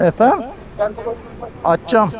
Efendim? Açacağım.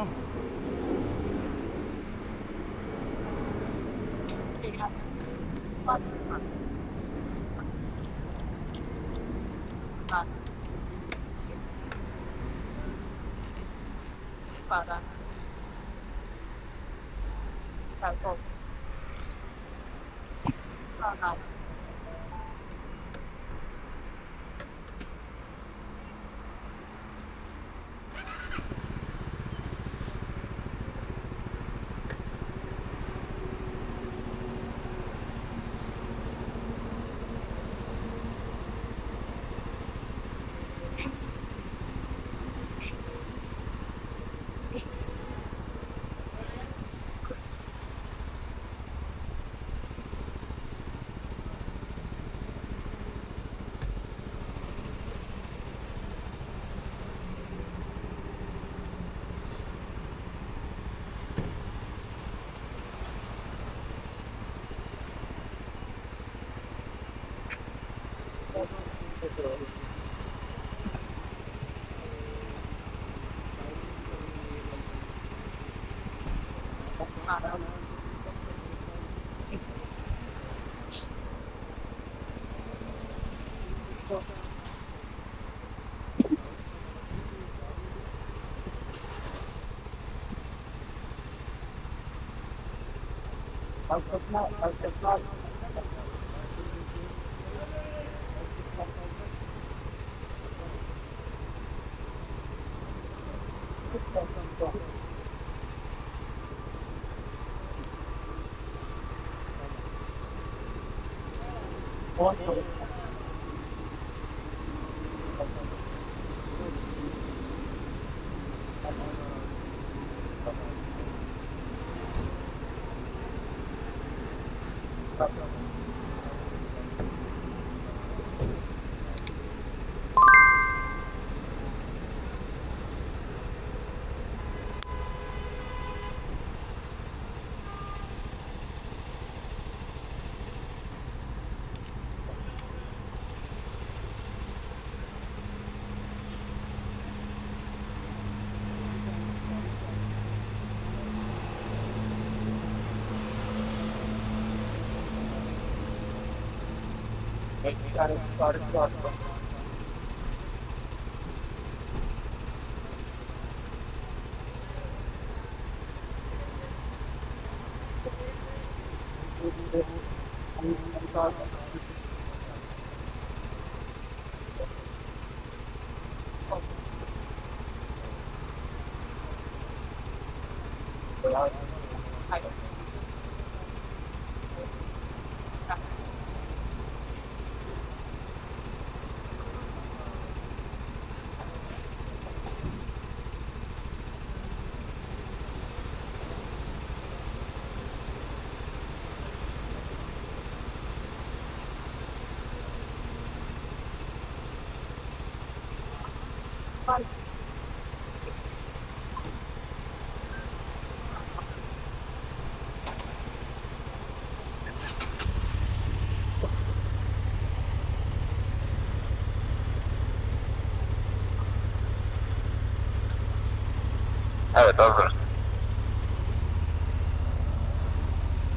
Evet, hazır.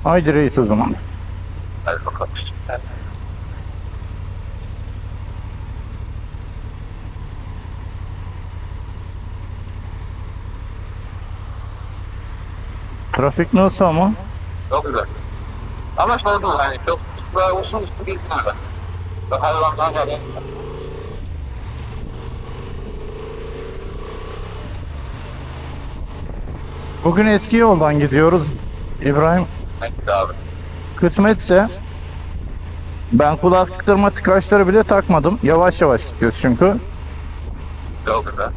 Haydi reis o zaman. Hadi bakalım. Trafik nasıl ama? Çok güzel. Ama şey değil, yani çok böyle uzun üstü bir tane. Ve hayvanlar var ya. Bugün eski yoldan gidiyoruz İbrahim. Neyse abi. Kısmetse ben kulaklıklarıma tıkaçları bile takmadım. Yavaş yavaş gidiyoruz çünkü. Çok güzel.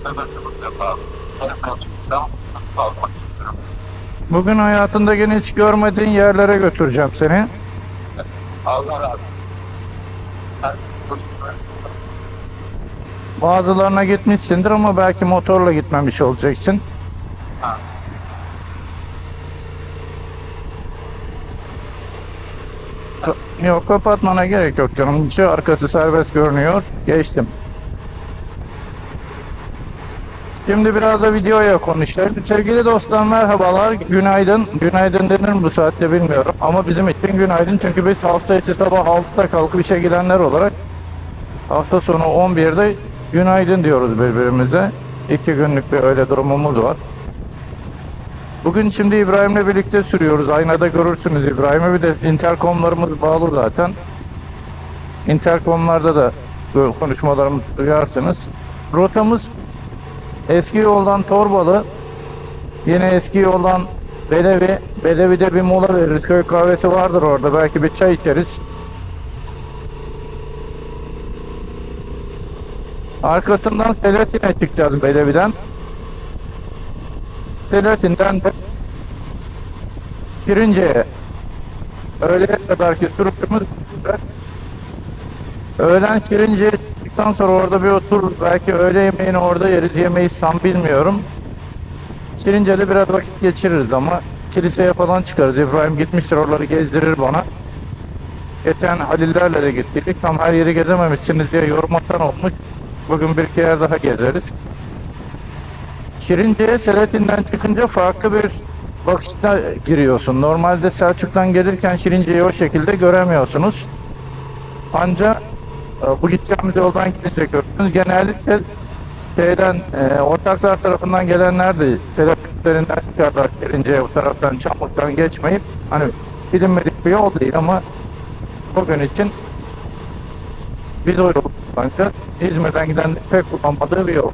Hemen yapalım. Tamam. Almak istiyorum. Bugün hayatında gene hiç görmediğin yerlere götüreceğim seni. Allah razı olsun. Ben- Bazılarına gitmişsindir ama belki motorla gitmemiş olacaksın. Ha. Yok, kapatmana gerek yok canım. Şu arkası serbest görünüyor. Geçtim. Şimdi biraz da videoya konuşalım. Sevgili dostlar, merhabalar, günaydın. Günaydın denir mi bu saatte bilmiyorum. Ama bizim için günaydın, çünkü biz hafta içi sabah 6'da kalkıp işe gidenler olarak hafta sonu 11'de günaydın diyoruz birbirimize. 2 günlük bir öyle durumumuz var. Bugün şimdi İbrahim'le birlikte sürüyoruz. Aynada görürsünüz İbrahim'i. Bir de interkomlarımız bağlı zaten. Interkomlarda da konuşmalarımızı duyarsınız. Rotamız eski yoldan Torbalı, yine eski yoldan Belevi. Belevi'de bir mola veririz. Köy kahvesi vardır orada. Belki bir çay içeriz. Arkasından Selahattin'e çıkacağız Belevi'den. Selahattin'den de Şirince'ye. Öğleye kadar ki sürüşümüz. Öğlen Şirince'ye çıktıktan sonra orada bir oturur. Belki öğle yemeğini orada yeriz. Yemeyiz tam bilmiyorum. Şirince'de biraz vakit geçiririz ama kiliseye falan çıkarız. İbrahim gitmiştir, oraları gezdirir bana. Geçen Halillerle de gittik. Tam her yeri gezememişsiniz diye yorum atan olmuş. Bugün bir iki yer daha gezeriz. Şirince'ye Selahattin'den çıkınca farklı bir bakışta giriyorsun. Normalde Selçuk'tan gelirken Şirince'yi o şekilde göremiyorsunuz. Ancak bu gideceğimiz yoldan gidince görürsünüz. Genellikle ortaklar tarafından gelenler de Selahattin'den çıkarlar Şirince'ye, bu taraftan Çamlık'tan geçmeyip, hani bilinmedik bir yol değil ama bugün için biz o yolu kullanacağız. İzmir'den giden pek kullanmadığı bir yol.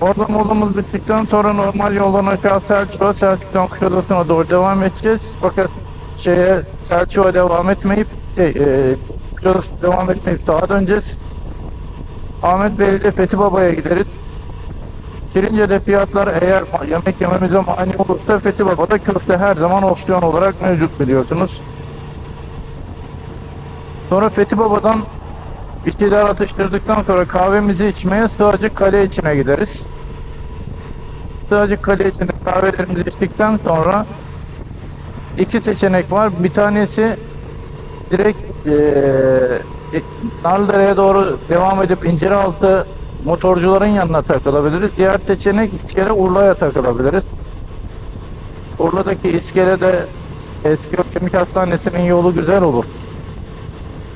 Orada molamız bittikten sonra normal yoldan aşağı Selçuk'a, Selçuk'tan Kuşadası'na doğru devam edeceğiz. Fakat Selçuk'a devam etmeyip Kuşadası'na devam etmeyip sağa döneceğiz. Ahmet Bey ile Fethi Baba'ya gideriz. Şirince'de fiyatlar eğer yemek yememize mani olursa Fethi Baba'da köfte her zaman opsiyon olarak mevcut, biliyorsunuz. Sonra Fethi Baba'dan bir şeyler atıştırdıktan sonra kahvemizi içmeye Sığacık Kale içine gideriz. Sığacık Kale içinde kahvelerimizi içtikten sonra iki seçenek var. Bir tanesi direkt Narlıdere'ye doğru devam edip İnciraltı motorcuların yanına takılabiliriz. Diğer seçenek İskele Urla'ya takılabiliriz. Urla'daki İskele'de eski kemik hastanesinin yolu güzel olur.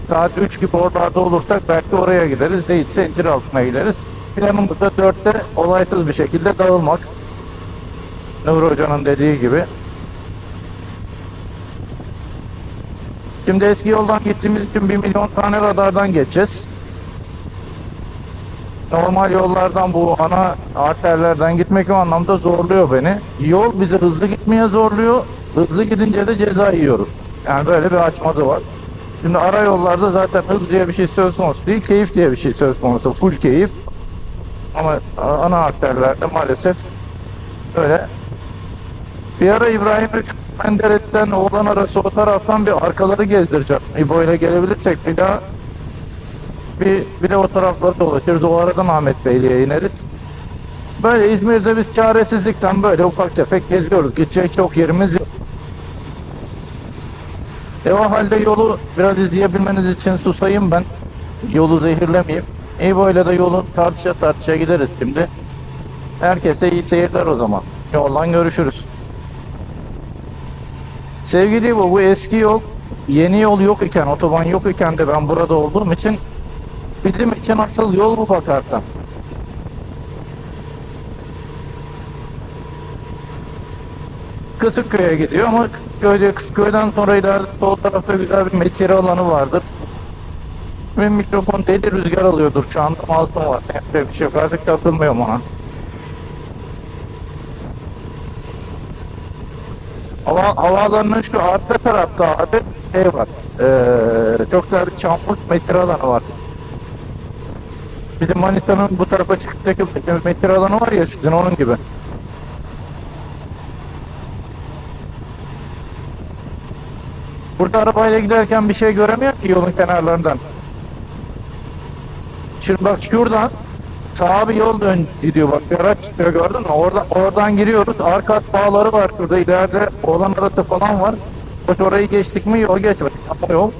Saat 3 gibi oralarda olursak belki oraya gideriz. Değilse İnciraltı'na gideriz. Planımız da 4'te olaysız bir şekilde dağılmak. Nuri Hoca'nın dediği gibi. Şimdi eski yoldan gittiğimiz için 1 milyon tane radardan geçeceğiz. Normal yollardan, bu ana arterlerden gitmek o anlamda zorluyor beni. Yol bizi hızlı gitmeye zorluyor. Hızlı gidince de ceza yiyoruz. Yani böyle bir açmadı var. Şimdi ara yollarda zaten hız diye bir şey söz konusu değil, keyif diye bir şey söz konusu. Full keyif. Ama ana arterlerde maalesef öyle. Bir ara İbrahim'le Menderes'ten Oğlan arası o taraftan bir arkaları gezdireceğim. İbo ile gelebilirsek bir daha bir de o tarafları dolaşırız. O aradan Ahmet Beyli'ye ineriz. Böyle İzmir'de biz çaresizlikten böyle ufak tefek geziyoruz. Gidecek çok yerimiz yok. O halde yolu biraz izleyebilmeniz için susayım ben. Yolu zehirlemeyeyim. İbo ile de yolu tartışa tartışa gideriz şimdi. Herkese iyi seyirler o zaman. Yoldan görüşürüz. Sevgili İbo, bu eski yol, yeni yol yok iken, otoban yok iken de ben burada olduğum için bizim için asıl yol bu bakarsan. Kısıkköy'e gidiyor ama Kısıkköy'den sonra ileride sol tarafta güzel bir mesire alanı vardır. Benim mikrofon deli rüzgar alıyordur şu anda, mouse'um var. Yapacak bir şey yok, artık takılmıyorum ona. Havaalanının şu arka tarafta abi şey var. Çok güzel bir çamlık mesire alanı var. Bizim Manisa'nın bu tarafa çıktığındaki mesire alanı var ya, sizin onun gibi. Burada arabayla giderken bir şey göremiyor ki yolun kenarlarından. Şimdi bak şuradan sağa bir yol gidiyor, bak bir araç çıkıyor, gördün mü? Oradan giriyoruz. Arkas bağları var şurada, ileride Oğlan arası falan var. Orayı geçtik mi? Yol geçmedik. Ama yol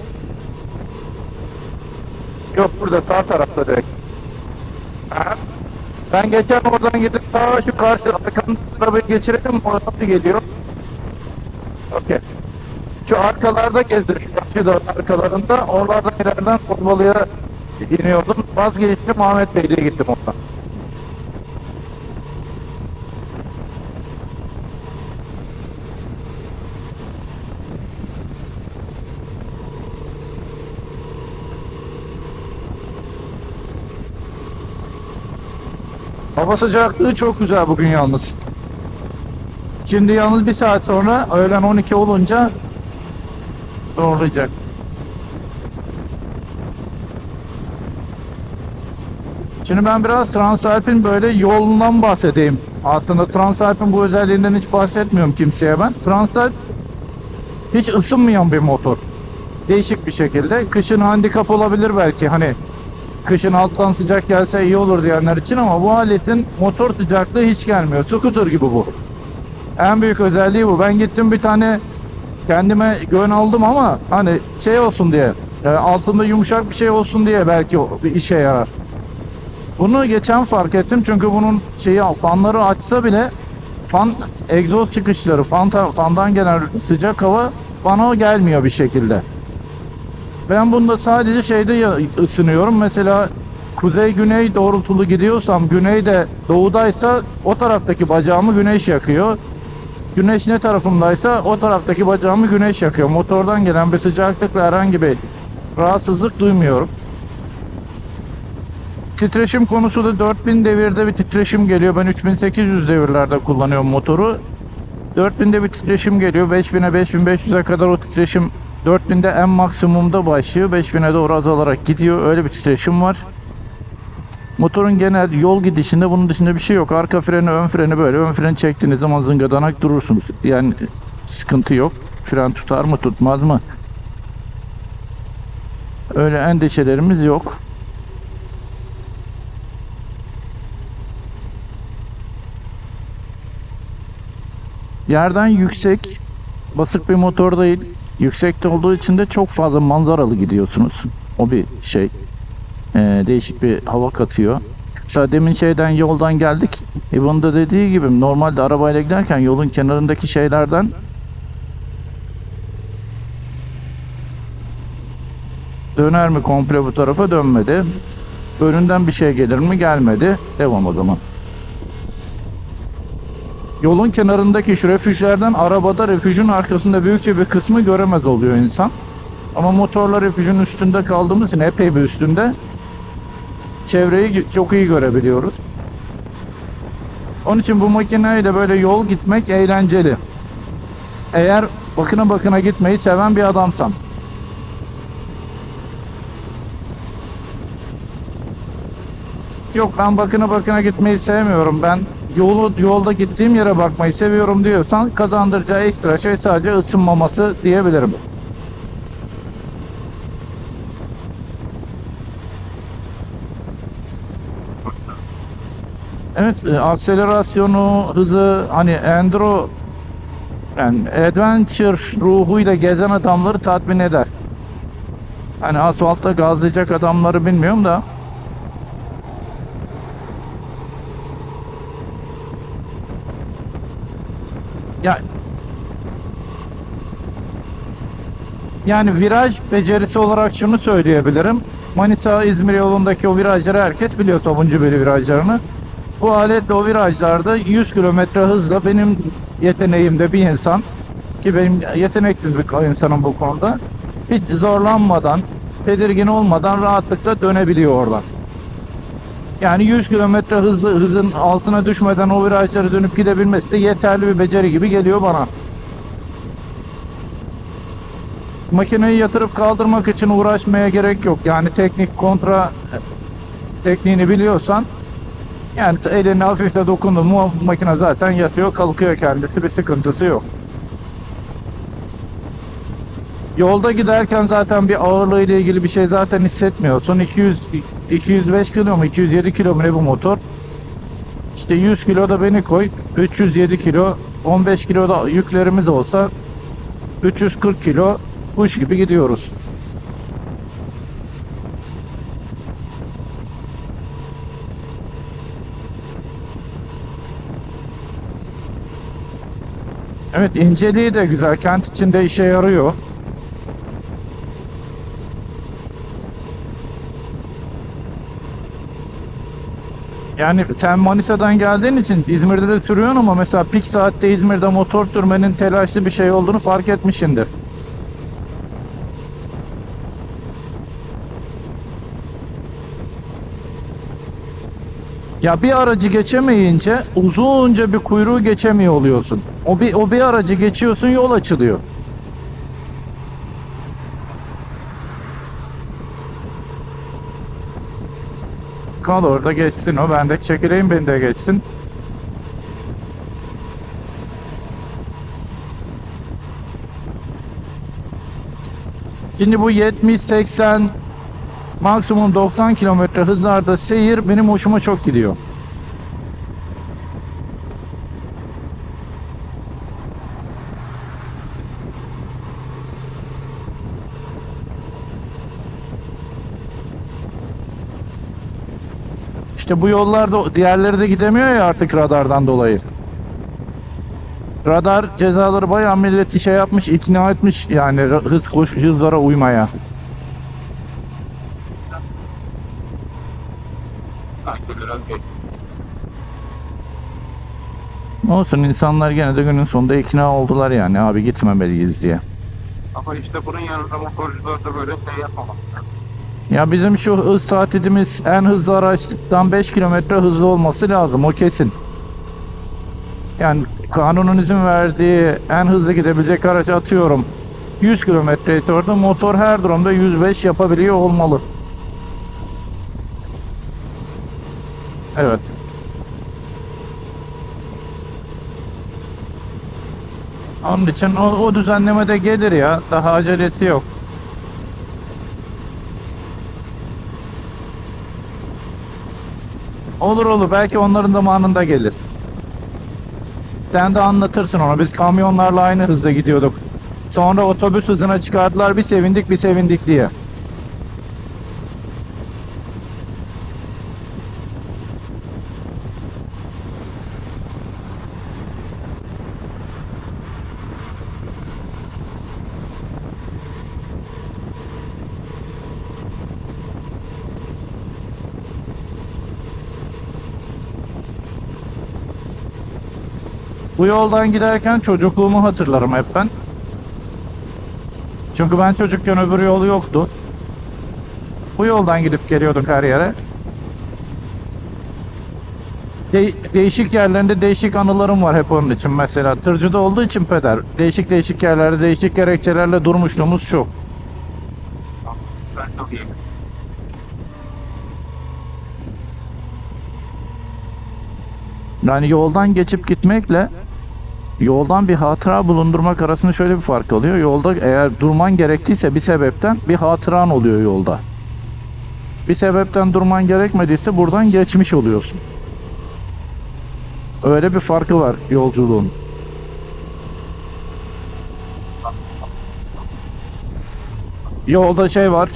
yok, burada sağ tarafta direkt. Aha. Ben geçen oradan gidip daha şu karşı arkamda arabayı geçirelim, oradan bir geliyor. Okey. Şu arkalarda gezdim, şu karşıda arkalarında. Oralardan ileriden Kurbalı'ya iniyordum. Vazgeçtim, Ahmet Bey'le gittim oradan. Hava sıcaklığı çok güzel bugün yalnız. Şimdi yalnız bir saat sonra öğlen 12 olunca zorlayacak. Şimdi ben biraz Transalp'in böyle yolundan bahsedeyim. Aslında Transalp'in bu özelliğinden hiç bahsetmiyorum kimseye ben. Transalp hiç ısınmayan bir motor. Değişik bir şekilde. Kışın handikap olabilir belki, hani kışın alttan sıcak gelse iyi olur diyenler için, ama bu aletin motor sıcaklığı hiç gelmiyor. Scooter gibi bu. En büyük özelliği bu. Ben gittim bir tane kendime gön aldım ama hani şey olsun diye, altında yumuşak bir şey olsun diye belki bir işe yarar. Bunu geçen fark ettim çünkü bunun fanları açsa bile fan egzoz çıkışları, fandan gelen sıcak hava bana o gelmiyor bir şekilde. Ben bunda sadece ısınıyorum. Mesela kuzey güney doğrultulu gidiyorsam, güneyde doğudaysa o taraftaki bacağımı güneş yakıyor. Güneş ne tarafımdaysa o taraftaki bacağımı güneş yakıyor. Motordan gelen bir sıcaklıkla herhangi bir rahatsızlık duymuyorum. Titreşim konusu da 4000 devirde bir titreşim geliyor. Ben 3800 devirlerde kullanıyorum motoru. 4000'de bir titreşim geliyor. 5000'e 5500'e kadar o titreşim 4000'de en maksimumda başlıyor. 5000'e doğru azalarak gidiyor. Öyle bir titreşim var. Motorun genel yol gidişinde bunun dışında bir şey yok. Arka freni, ön freni böyle. Ön freni çektiğiniz zaman zıngadanak durursunuz. Yani sıkıntı yok. Fren tutar mı, tutmaz mı? Öyle endişelerimiz yok. Yerden yüksek, basık bir motor değil. Yüksekte olduğu için de çok fazla manzaralı gidiyorsunuz. O bir şey. Değişik bir hava katıyor. Mesela demin yoldan geldik. Bunun da dediği gibi normalde arabayla giderken yolun kenarındaki şeylerden döner mi komple bu tarafa, dönmedi. Önünden bir şey gelir mi, gelmedi. Devam o zaman. Yolun kenarındaki şu refüjlerden arabada refüjün arkasında büyükçe bir kısmı göremez oluyor insan. Ama motorla refüjün üstünde kaldığımız için, epey bir üstünde, çevreyi çok iyi görebiliyoruz. Onun için bu makineyle böyle yol gitmek eğlenceli. Eğer bakına bakına gitmeyi seven bir adamsan. Yok, ben bakına bakına gitmeyi sevmiyorum. Ben yolda gittiğim yere bakmayı seviyorum diyorsan, kazandıracağı ekstra şey sadece ısınmaması diyebilirim. Evet, akselerasyonu, hızı, hani enduro, yani adventure ruhuyla gezen adamları tatmin eder. Hani asfaltta gazlayacak adamları bilmiyorum da. Ya yani viraj becerisi olarak şunu söyleyebilirim. Manisa İzmir yolundaki o virajları herkes biliyor, Sabuncubeyi virajlarını. Bu aletle o virajlarda 100 kilometre hızla benim yeteneğimde bir insan, ki benim yeteneksiz bir insanım bu konuda, hiç zorlanmadan, tedirgin olmadan rahatlıkla dönebiliyor oradan. Yani 100 kilometre hızın altına düşmeden o virajları dönüp gidebilmesi de yeterli bir beceri gibi geliyor bana. Makineyi yatırıp kaldırmak için uğraşmaya gerek yok. Yani teknik kontra tekniğini biliyorsan, yani elini hafifte dokundun mu makine zaten yatıyor, kalkıyor kendisi, bir sıkıntısı yok. Yolda giderken zaten bir ağırlığı ile ilgili bir şey zaten hissetmiyorsun. 205 kilo mu 207 kilo mu ne bu motor? İşte 100 kilo da beni koy, 307 kilo, 15 kilo da yüklerimiz olsa 340 kilo kuş gibi gidiyoruz. Evet, inceliği de güzel. Kent içinde işe yarıyor. Yani sen Manisa'dan geldiğin için İzmir'de de sürüyorsun ama mesela pik saatte İzmir'de motor sürmenin telaşlı bir şey olduğunu fark etmişsindir. Ya bir aracı geçemeyince uzunca bir kuyruğu geçemiyor oluyorsun. O bir aracı geçiyorsun, yol açılıyor. Kal orada geçsin o. Ben de çekileyim, beni de geçsin. Şimdi bu 70-80 maksimum 90 kilometre hızlarda seyir benim hoşuma çok gidiyor. İşte bu yollarda diğerleri de gidemiyor ya artık radardan dolayı. Radar cezaları bayağı milleti şey yapmış, ikna etmiş yani hızlara uymaya. Olsun, insanlar gene de günün sonunda ikna oldular yani abi gitmemeliyiz diye. Ama işte bunun yanında motorcular da böyle şey yapmamak. Ya bizim şu hız tatilimiz en hızlı araçtan 5 kilometre hızlı olması lazım, o kesin. Yani kanunun izin verdiği en hızlı gidebilecek araç atıyorum 100 kilometre ise orada motor her durumda 105 yapabiliyor olmalı. Evet. Onun için o düzenleme de gelir ya. Daha acelesi yok. Olur olur. Belki onların zamanında gelir. Sen de anlatırsın ona. Biz kamyonlarla aynı hızda gidiyorduk. Sonra otobüs hızına çıkardılar. Bir sevindik bir sevindik diye. Bu yoldan giderken çocukluğumu hatırlarım hep ben. Çünkü ben çocukken öbür yol yoktu. Bu yoldan gidip geliyorduk her yere. Değişik yerlerinde değişik anılarım var hep onun için. Mesela tırcıda olduğu için peder. Değişik değişik yerlerde değişik gerekçelerle durmuşluğumuz çok. Ben çok iyi. Yani yoldan geçip gitmekle yoldan bir hatıra bulundurmak arasında şöyle bir fark oluyor. Yolda eğer durman gerektiyse bir sebepten bir hatıran oluyor yolda. Bir sebepten durman gerekmediyse buradan geçmiş oluyorsun. Öyle bir farkı var yolculuğun. Yolda şey var.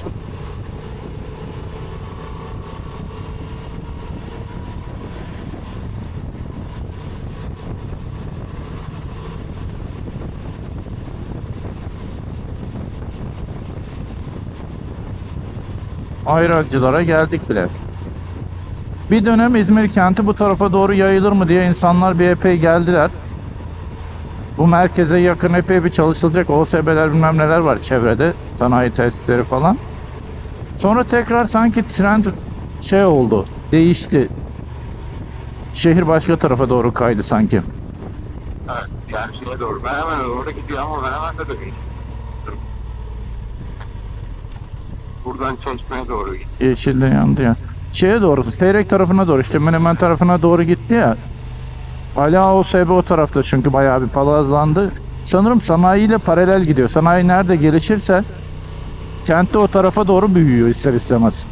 Ayrancılara geldik bile. Bir dönem İzmir kenti bu tarafa doğru yayılır mı diye insanlar bir epey geldiler. Bu merkeze yakın epey bir çalışılacak OSB'ler bilmem neler var çevrede. Sanayi tesisleri falan. Sonra tekrar sanki trend şey oldu. Değişti. Şehir başka tarafa doğru kaydı sanki. Evet, yani şeye doğru. Ben hemen orada gidiyor ama ben hemen de geçtim. Buradan Çeşme'ye doğru gidiyor. Yeşilde yandı ya. Şeye doğru, Seyrek tarafına doğru, işte Menemen tarafına doğru gitti ya. Hala OSB o tarafta çünkü bayağı bir palazlandı. Sanırım sanayiyle paralel gidiyor. Sanayi nerede gelişirse kentte o tarafa doğru büyüyor ister istemez.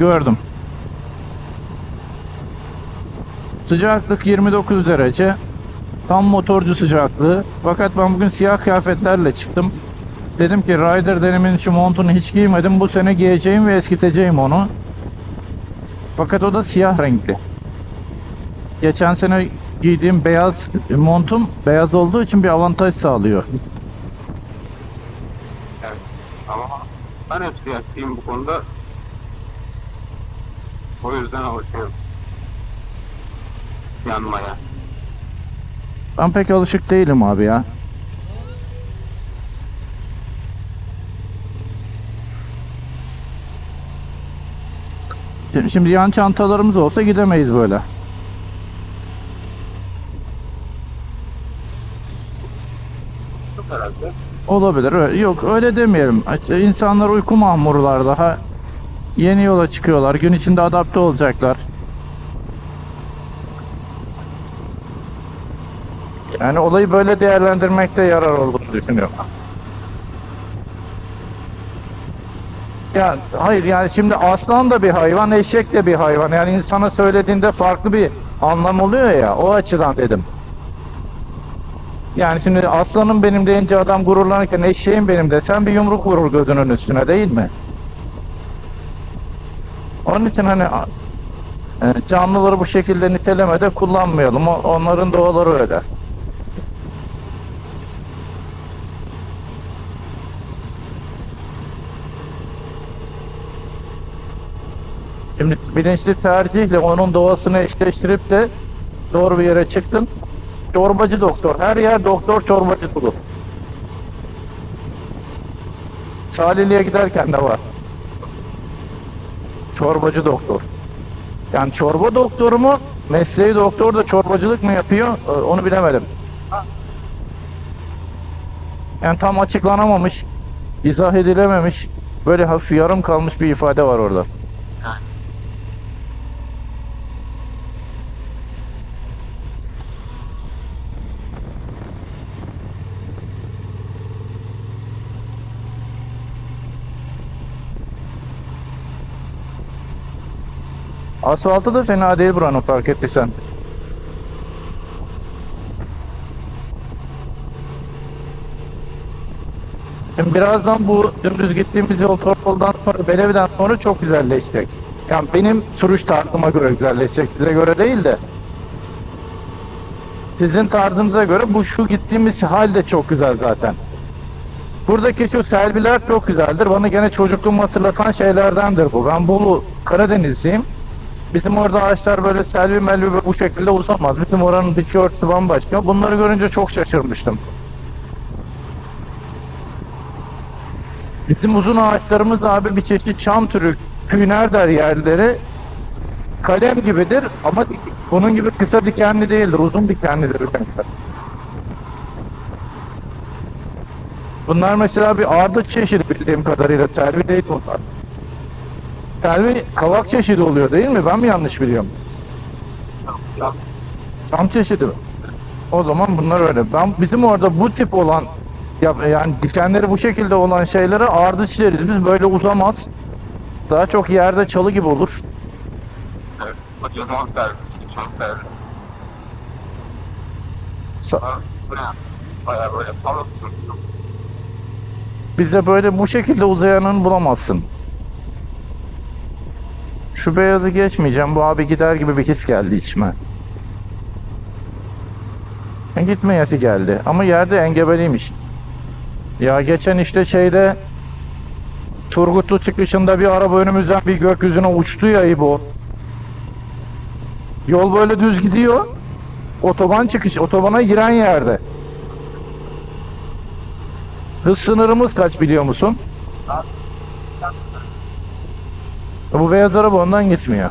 Gördüm. Sıcaklık 29 derece. Tam motorcu sıcaklığı. Fakat ben bugün siyah kıyafetlerle çıktım. Dedim ki Rider denemin şu montunu hiç giymedim. Bu sene giyeceğim ve eskiteceğim onu. Fakat o da siyah renkli. Geçen sene giydiğim beyaz montum beyaz olduğu için bir avantaj sağlıyor. Evet. Ama ben hepsi yaşlıyım bu konuda. O yüzden alışıyorum. Yanmaya. Ben pek alışık değilim abi ya. Şimdi yan çantalarımız olsa gidemeyiz böyle. Çok herhalde. Olabilir. Yok öyle demeyelim. İnsanlar uyku mahmurlar daha. Yeni yola çıkıyorlar. Gün içinde adapte olacaklar. Yani olayı böyle değerlendirmekte yarar olduğunu düşünüyorum. Ya hayır yani şimdi aslan da bir hayvan, eşek de bir hayvan. Yani insana söylediğinde farklı bir anlam oluyor ya. O açıdan dedim. Yani şimdi aslanım benim deyince adam gururlanırken eşeğim benim desen bir yumruk vurur gözünün üstüne değil mi? Onun için hani canlıları bu şekilde nitelemede kullanmayalım. Onların doğaları öyle. Şimdi bilinçli tercihle onun doğasını eşleştirip de doğru bir yere çıktın. Çorbacı doktor. Her yer doktor çorbacı dolu. Salihli'ye giderken de var. Çorbacı doktor. Yani çorba doktoru mu? Mesleği doktor da çorbacılık mı yapıyor? Onu bilemedim. Yani tam açıklanamamış, izah edilememiş, böyle hafif yarım kalmış bir ifade var orada. Asfaltı da fena değil buranın fark ettiysen. Şimdi birazdan bu dümdüz gittiğimiz yol Torbalı'dan sonra Belevi'den sonra çok güzelleşecek. Yani benim sürüş tarzıma göre güzelleşecek. Size göre değil de. Sizin tarzınıza göre bu şu gittiğimiz hal de çok güzel zaten. Buradaki şu selviler çok güzeldir. Bana gene çocukluğumu hatırlatan şeylerdendir bu. Ben Bolu Karadenizliyim. Bizim orada ağaçlar böyle selvi melvi bu şekilde uzamaz. Bizim oranın bitki örtüsü bambaşka. Bunları görünce çok şaşırmıştım. Bizim uzun ağaçlarımız abi bir çeşit çam türü, küner der yerleri. Kalem gibidir ama bunun gibi kısa dikenli değildir, uzun dikenlidir. Bunlar mesela bir ardıç çeşidi bildiğim kadarıyla, selvi değil bunlar. Selvi kavak çeşidi oluyor değil mi? Ben mi yanlış biliyorum? Çam çeşidi mi? O zaman bunlar öyle. Bizim orada bu tip olan yani dikenleri bu şekilde olan şeylere ardıç deriz. Biz böyle uzamaz. Daha çok yerde çalı gibi olur. Evet. O zaman servis. Çok servis. Bu ne? Bayağı böyle pahalı. Bizde böyle bu şekilde uzayanını bulamazsın. Şu beyazı geçmeyeceğim. Bu abi gider gibi bir his geldi içime. Gitmeyesi geldi. Ama yerde engebeliymiş. Ya geçen işte şeyde Turgutlu çıkışında bir araba önümüzden bir gökyüzüne uçtu ya İbo. Yol böyle düz gidiyor. Otoban çıkış, otobana giren yerde. Hız sınırımız kaç biliyor musun? Bu beyaz araba ondan gitmiyor.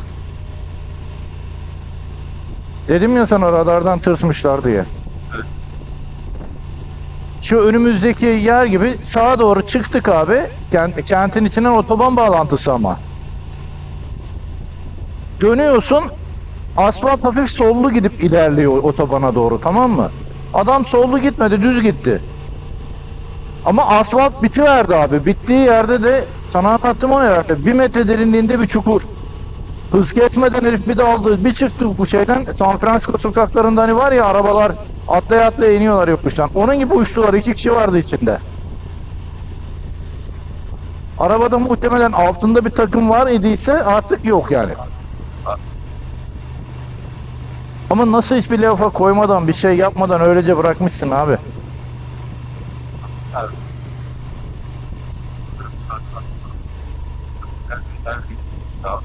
Dedim ya sana radardan tırsmışlar diye. Şu önümüzdeki yer gibi sağa doğru çıktık abi. Kentin içinden otoban bağlantısı ama. Dönüyorsun. Asfalt hafif sollu gidip ilerliyor otobana doğru, tamam mı? Adam sollu gitmedi, düz gitti. Ama asfalt bitiverdi abi. Bittiği yerde de sana anlattım onu herhalde. 1 metre derinliğinde bir çukur. Hız kesmeden herif bir de aldı. Bir çıktı bu şeyden. San Francisco sokaklarında hani var ya, arabalar atlaya atlaya iniyorlar yokuştan. Onun gibi uçtular. 2 kişi vardı içinde. Arabada muhtemelen altında bir takım var idiyse artık yok yani. Ama nasıl hiçbir lafa koymadan, bir şey yapmadan öylece bırakmışsın abi. Evet. Tamam.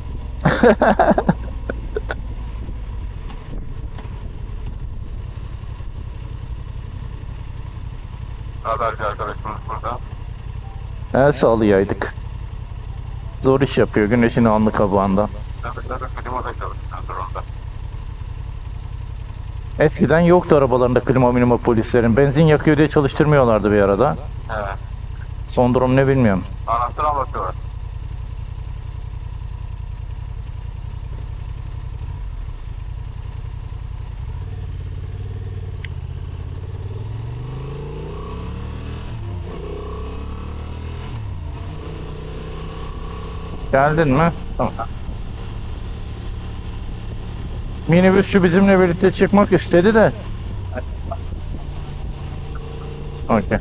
Haberci arkadaşımız burada. El sallayaydık. Zor iş yapıyor güneşin alnı kabağından. Nöbetlerde klimada çalıştıktan sonra onda. Eskiden yoktu arabalarında klima minima polislerin. Benzin yakıyor diye çalıştırmıyorlardı bir arada. Evet. Son durum ne bilmiyorum. Anahtarına bakıyorlar. Geldin mi? Tamam. Minibüsçü bizimle birlikte çıkmak istedi de. Okey.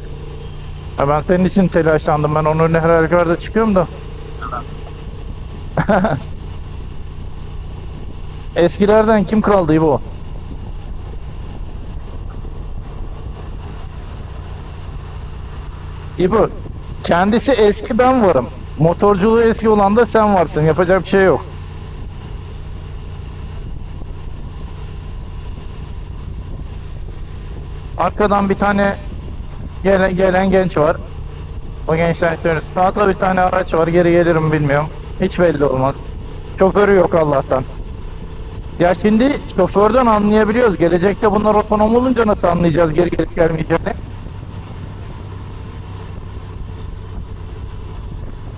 Ha, ben senin için telaşlandım. Ben onun her halükarda çıkıyorum da. Eskilerden kim kaldı İbo? İbo, kendisi eski, ben varım. Motorculuğu eski olan da sen varsın. Yapacak bir şey yok. Arkadan bir tane gelen genç var. O gençten şöyle sağda bir tane araç var. Geri gelirim bilmiyorum. Hiç belli olmaz. Şoförü yok Allah'tan. Ya şimdi şoförden anlayabiliyoruz. Gelecekte bunlar otonom olunca nasıl anlayacağız geri gelip gelmeyeceğini?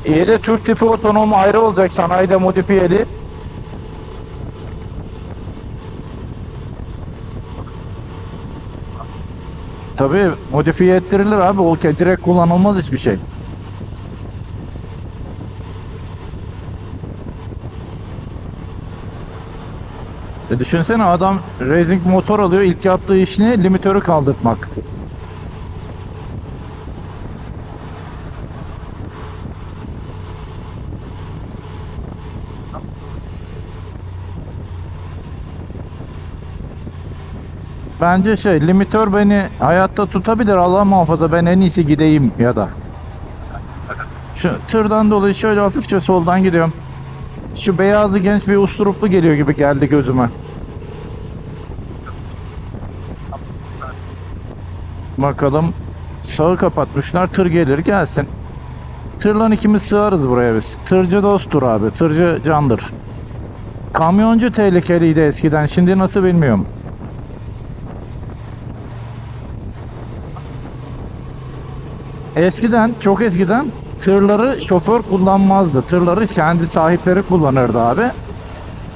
İyi de Türk tipi otonom ayrı olacak, sanayide modifiyeli. Tabii modifiye ettirilir abi. O direkt kullanılmaz hiçbir şey. Düşünsene, adam racing motor alıyor. İlk yaptığı iş ne? Limitörü kaldırtmak. Bence limitör beni hayatta tutabilir, Allah muhafaza, ben en iyisi gideyim ya da. Şu tırdan dolayı şöyle hafifçe soldan gidiyorum. Şu beyazlı genç bir usturuplu geliyor gibi geldi gözüme. Bakalım, sağı kapatmışlar, tır gelir gelsin. Tırlan ikimiz sığarız buraya biz. Tırcı dosttur abi, tırcı candır. Kamyoncu tehlikeliydi eskiden, şimdi nasıl bilmiyorum. Eskiden, çok eskiden tırları şoför kullanmazdı. Tırları kendi sahipleri kullanırdı abi.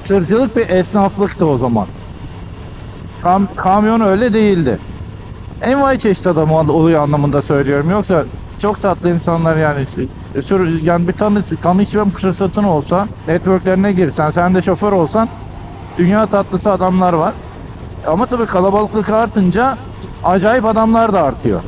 Tırcılık bir esnaflıktı o zaman. Kamyon öyle değildi. Envai çeşit adam oluyor anlamında söylüyorum. Yoksa çok tatlı insanlar yani. Yani bir tanışma fırsatın olsa, networklerine girsen, sen de şoför olsan, dünya tatlısı adamlar var. Ama tabii kalabalıklık artınca acayip adamlar da artıyor.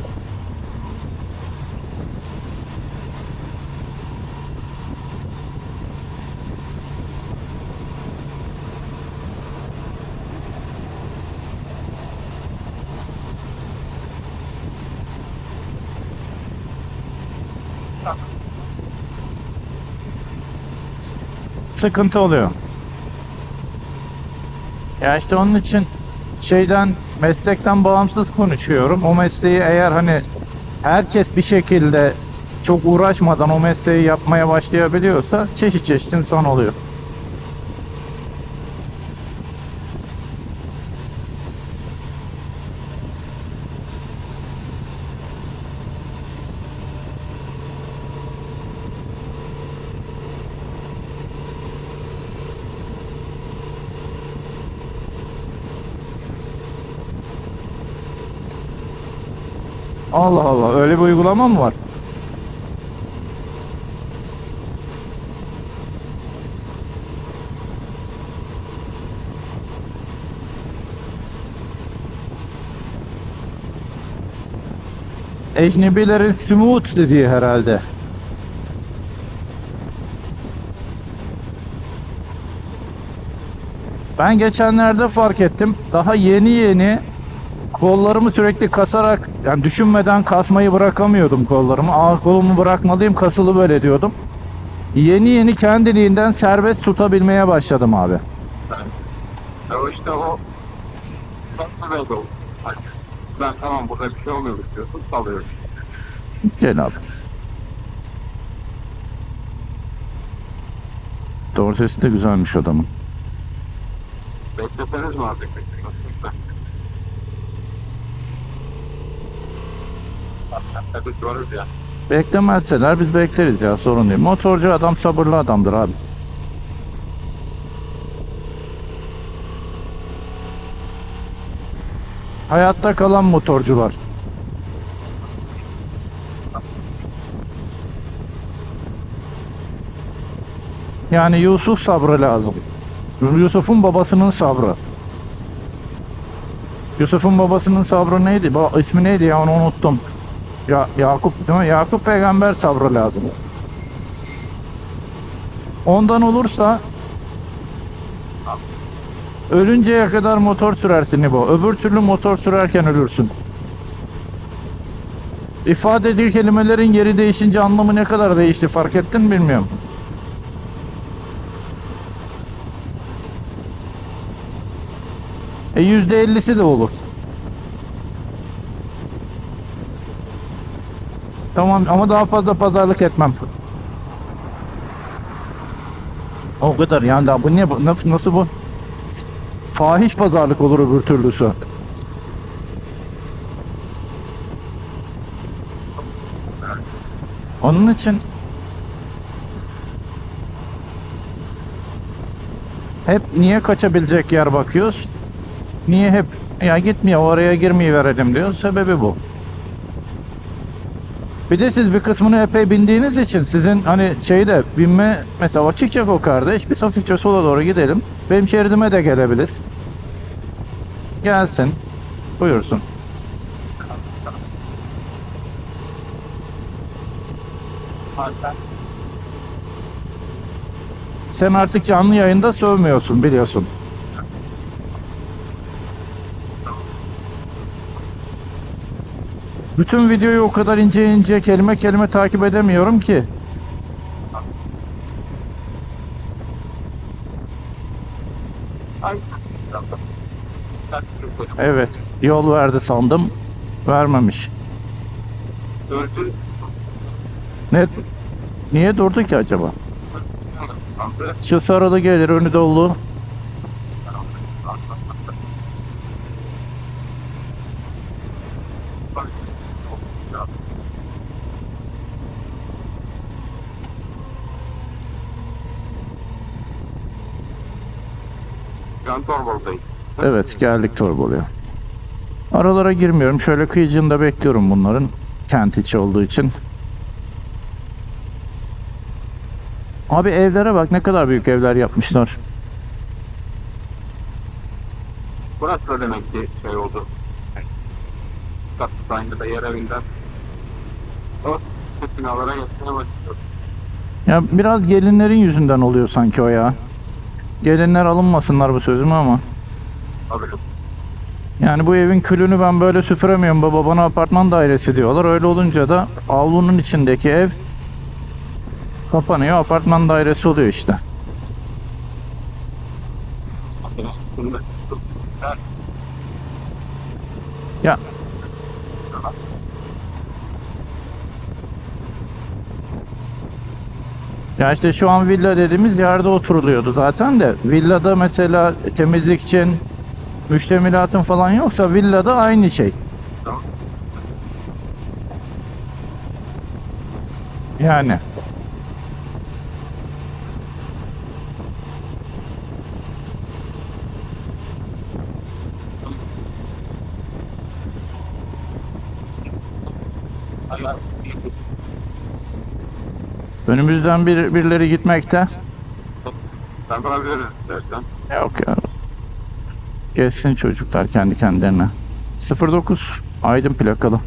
Sıkıntı oluyor. Ya işte onun için meslekten bağımsız konuşuyorum. O mesleği eğer hani herkes bir şekilde çok uğraşmadan o mesleği yapmaya başlayabiliyorsa çeşit çeşit insan oluyor. Allah Allah, öyle bir uygulama mı var? ecnebilerin smooth dediği herhalde. Ben geçenlerde fark ettim. Daha yeni yeni kollarımı sürekli kasarak, yani düşünmeden kasmayı bırakamıyordum kollarımı. Kolumu bırakmalıyım, kasılı böyle diyordum. Yeni yeni kendiliğinden serbest tutabilmeye başladım abi. O işte o nasıl böyle oldu? Hani ben tamam burada bir şey olmuyor diyorsun, salıyorsun. Gel abi. Doğru sesi de güzelmiş adamın. Bekleseniz mi artık? Hadi görürüz ya. Beklemezseler biz bekleriz ya, sorun değil. Motorcu adam sabırlı adamdır abi. Hayatta kalan motorcular. Yani Yusuf sabrı lazım. Yusuf'un babasının sabrı. Yusuf'un babasının sabrı neydi? İsmi neydi ya, onu unuttum. Yakup değil mi? Yakup peygamber sabrı lazım. Ondan olursa ölünceye kadar motor sürersin İbo. Öbür türlü motor sürerken ölürsün. İfade edildiği kelimelerin yeri değişince anlamı ne kadar değişti, fark ettin mi bilmiyorum. %50'si de olur. Tamam ama daha fazla pazarlık etmem. O kadar yani, daha bu ne, nasıl bu? Fahiş pazarlık olur öbür türlüsü. Onun için hep niye kaçabilecek yer bakıyoruz? Niye hep ya gitmiyor oraya girmeyi verelim diyor. Sebebi bu. Bir de siz bir kısmını epey bindiğiniz için sizin hani şeyde binme mesela çıkacak o kardeş, biz hafifçe sola doğru gidelim. Benim şeridime de gelebilir. Gelsin. Buyursun. Sen artık canlı yayında sövmüyorsun biliyorsun. Bütün videoyu o kadar ince ince kelime kelime takip edemiyorum ki. Evet, yol verdi sandım. Vermemiş. Dördün Ne? Niye durdu ki acaba? Şu sarılı gelir, önü dolu. Can Torbalı'dayım. Evet, geldik Torbalı'ya. Aralara girmiyorum. Şöyle kıyıcında bekliyorum bunların. Kent içi olduğu için. Abi evlere bak, ne kadar büyük evler yapmışlar. Burası da demek ki şey oldu. Aynı da yer evinden. O binalara geçmeye başlıyor. Ya biraz gelinlerin yüzünden oluyor sanki o ya. Gelinler alınmasınlar bu sözüme ama. Tabii. Yani bu evin külünü ben böyle süpüremiyorum baba, bana apartman dairesi diyorlar. Öyle olunca da avlunun içindeki ev kapanıyor, apartman dairesi oluyor işte. Ya ya işte şu an villa dediğimiz yerde oturuluyordu zaten de. Villada mesela temizlik için müştemilatın falan yoksa villada aynı şey. Yani önümüzden birileri gitmekte. Ben bana veririz dersen. Yok ya. Geçsin çocuklar kendi kendilerine. 09 Aydın plakalı.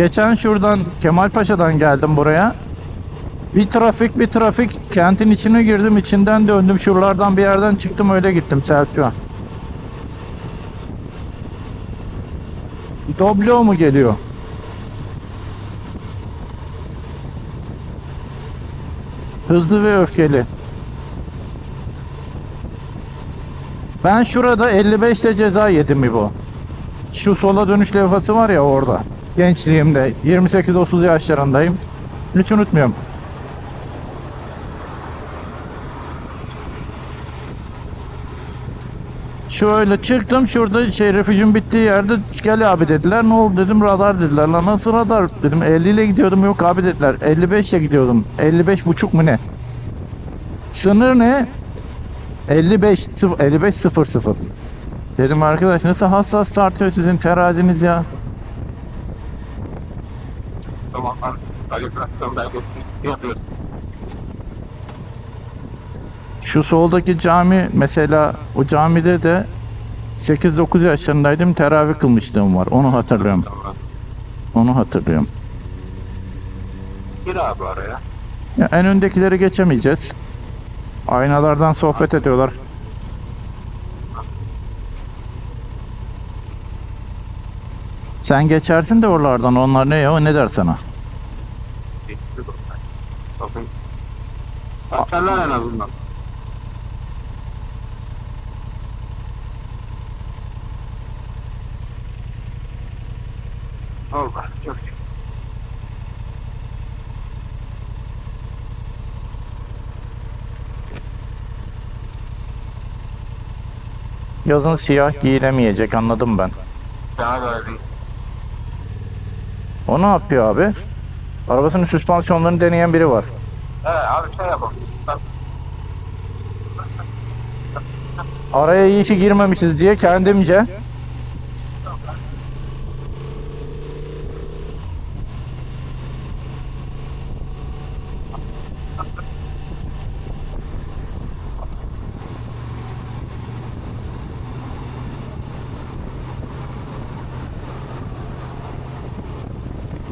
Geçen şuradan Kemalpaşa'dan geldim buraya. Bir trafik kentin içine girdim, içinden döndüm, şuralardan bir yerden çıktım, öyle gittim Selçuk'a. Doblo mu geliyor? Hızlı ve öfkeli. Ben şurada 55'te ceza yedim İbo. Şu sola dönüş levhası var ya orada. Gençliğimde 28-30 yaşlarındayım. Hiç unutmuyorum. Şöyle çıktım, şurada refüjün bittiği yerde gel abi dediler. Ne oldu dedim, radar dediler. Lan nasıl radar dedim, 50 ile gidiyordum, yok abi dediler. 55 ile gidiyordum. 55 buçuk mu ne? Sınır ne? 55 00. Dedim arkadaş nasıl hassas tartıyor sizin teraziniz ya. Tamam. Kalibrasyon belgesini yapıyorsun. Şu soldaki cami mesela, o camide de 8-9 yaşlarındaydım, teravih kılmışlığım var. Onu hatırlıyorum. Tamam. Onu hatırlıyorum. Gir abi araya. Ya en öndekileri geçemeyeceğiz. Aynalardan sohbet ediyorlar. Sen geçersin de oralardan. Onlar ne ya? O ne der sana? Geçti dostlar. Bakın. Açarlar en azından. Allah çok iyi. Yazın siyah giyilemeyecek, anladım ben. Daha böyle değil. O ne yapıyor abi? Arabasının süspansiyonlarını deneyen biri var. Abi şey yapalım. Bak, Araya iyi ki girmemişiz diye kendimce.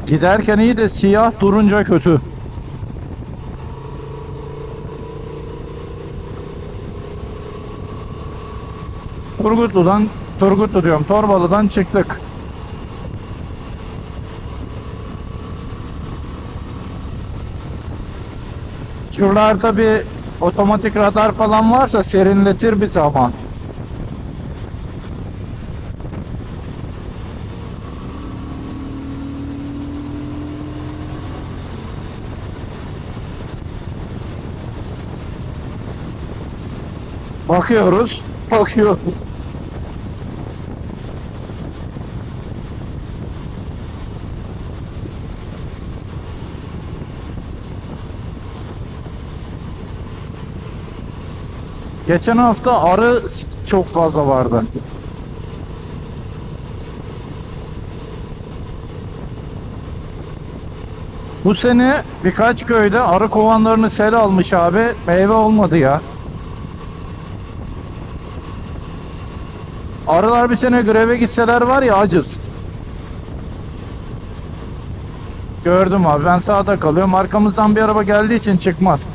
Giderken iyi de siyah durunca kötü. Turgutlu diyorum, Torbalı'dan çıktık. Şuralarda bir otomatik radar falan varsa serinletir bizi ama. Bakıyoruz. Geçen hafta arı çok fazla vardı. Bu sene birkaç köyde arı kovanlarını sel almış abi. Meyve olmadı ya. Arılar bir sene greve gitseler var ya, acız. Gördüm abi, ben sağda kalıyorum. Arkamızdan bir araba geldiği için çıkmaz.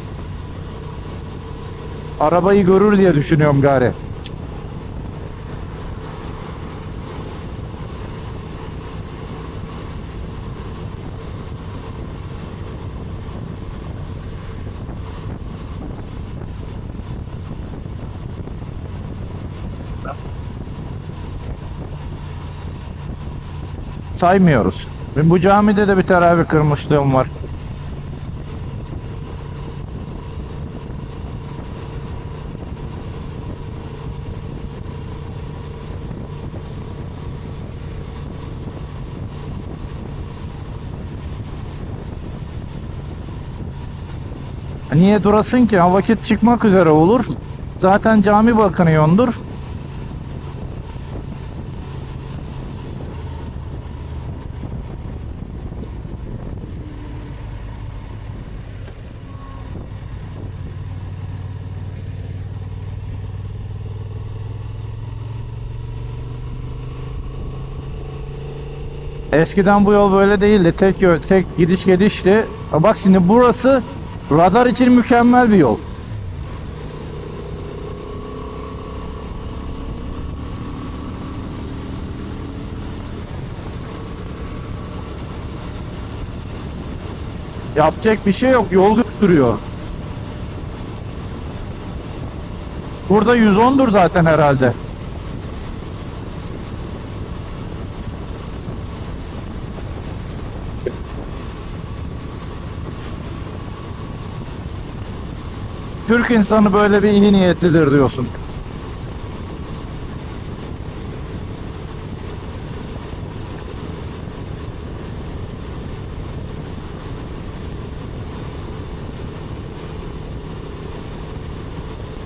Arabayı görür diye düşünüyorum gari. Saymıyoruz. Ve bu camide de bir teravih kırmışlığım var. Niye durasın ki? Ha, vakit çıkmak üzere olur. Zaten cami bakınıyordur. Eskiden bu yol böyle değildi. Tek gidiş gelişti. Bak şimdi burası radar için mükemmel bir yol. Yapacak bir şey yok. Yol götürüyor. Burada 110'dur zaten herhalde. Türk insanı böyle bir iyi niyetlidir diyorsun.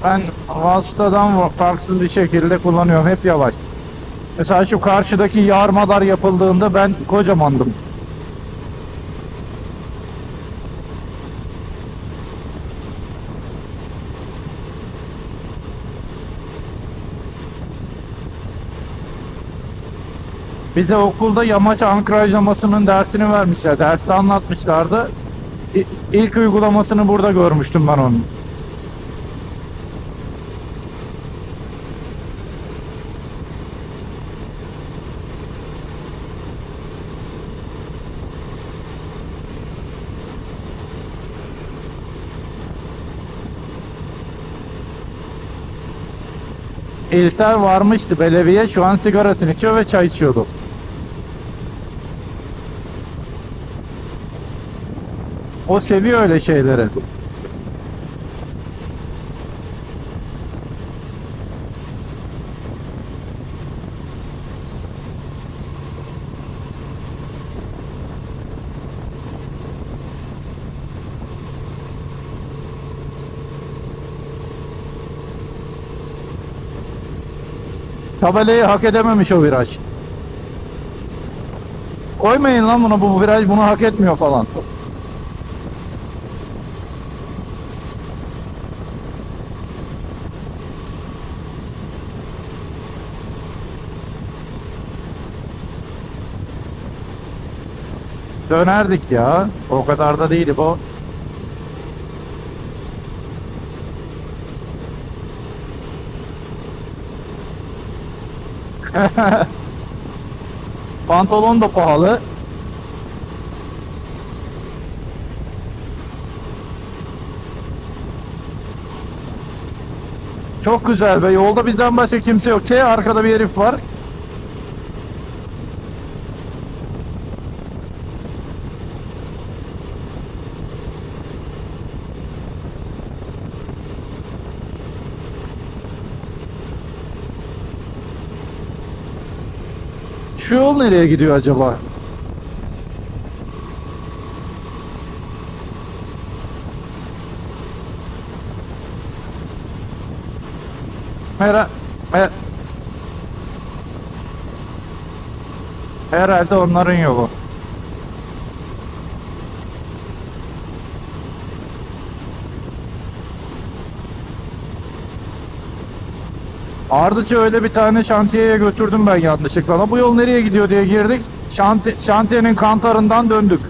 Ben vasıtadan farksız bir şekilde kullanıyorum. Hep yavaş. Mesela şu karşıdaki yarmalar yapıldığında ben kocamandım. Bize okulda yamaç ankrajlamasının dersini vermişler. Derste anlatmışlardı. İlk uygulamasını burada görmüştüm ben onun. İlter varmıştı belediye, şu an sigarasını içiyor ve çay içiyordu. O seviyor öyle şeyleri. Tabelayı hak edememiş o viraj. Koymayın lan bunu, bu viraj bunu hak etmiyor falan. Dönerdik ya. O kadar da değil bu. Pantolon da pahalı. Çok güzel be. Yolda bizden başka kimse yok. Arkada bir herif var. Şu yol nereye gidiyor acaba? Mera, me- Herhalde onların yolu. Ardıç'ı öyle bir tane şantiyeye götürdüm ben yanlışlıkla. Bu yol nereye gidiyor diye girdik. Şantiyenin kantarından döndük.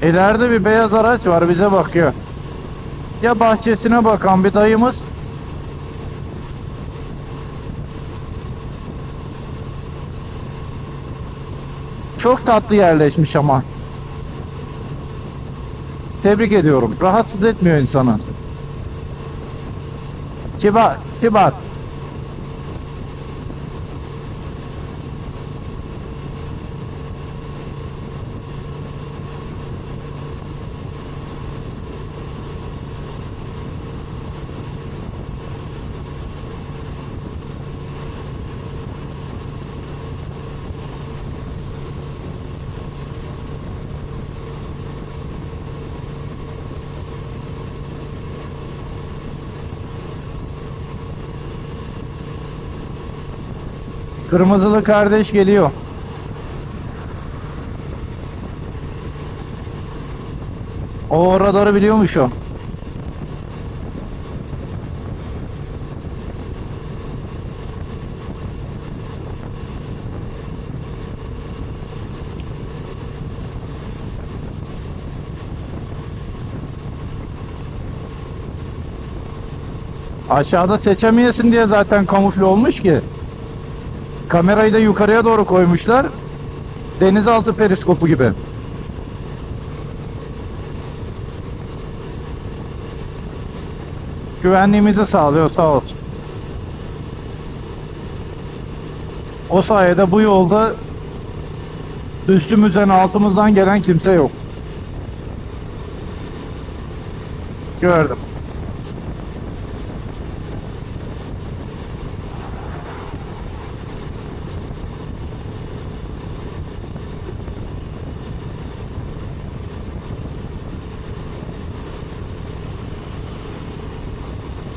İleride bir beyaz araç var, bize bakıyor. Ya bahçesine bakan bir dayımız. Çok tatlı yerleşmiş ama. Tebrik ediyorum. Rahatsız etmiyor insanı. Kibar, kibar. Kırmızılı kardeş geliyor. O radarı biliyormuş o. Aşağıda seçemeyesin diye zaten kamufle olmuş ki. Kamerayı da yukarıya doğru koymuşlar. Denizaltı periskopu gibi. Güvenliğimizi sağlıyor sağ olsun. O sayede bu yolda üstümüzden altımızdan gelen kimse yok. Gördüm.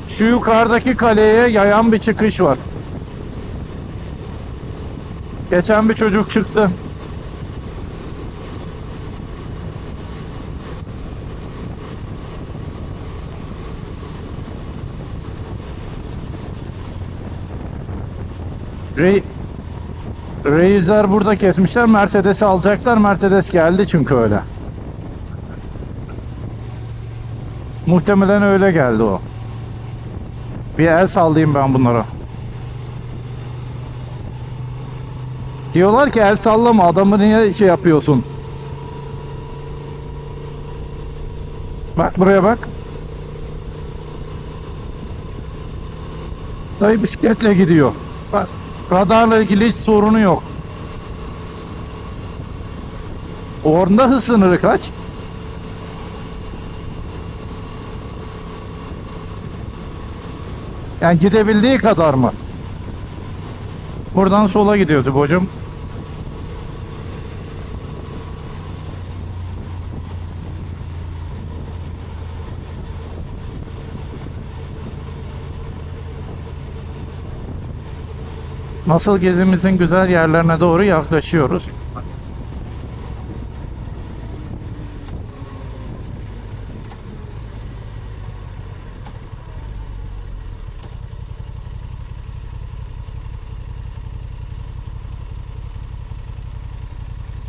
Şu yukarıdaki kaleye yayan bir çıkış var. Geçen bir çocuk çıktı. Reisler burada kesmişler. Mercedes'i alacaklar. Mercedes geldi çünkü öyle. Muhtemelen öyle geldi o. Bir el sallayayım ben bunlara. Diyorlar ki el sallama, adamı niye şey yapıyorsun? Bak buraya bak. Dayı bisikletle gidiyor. Bak, radarla ilgili hiç sorunu yok. Orada hız sınırı kaç? Yani gidebildiği kadar mı? Buradan sola gidiyoruz hocam. Nasıl gezimizin güzel yerlerine doğru yaklaşıyoruz.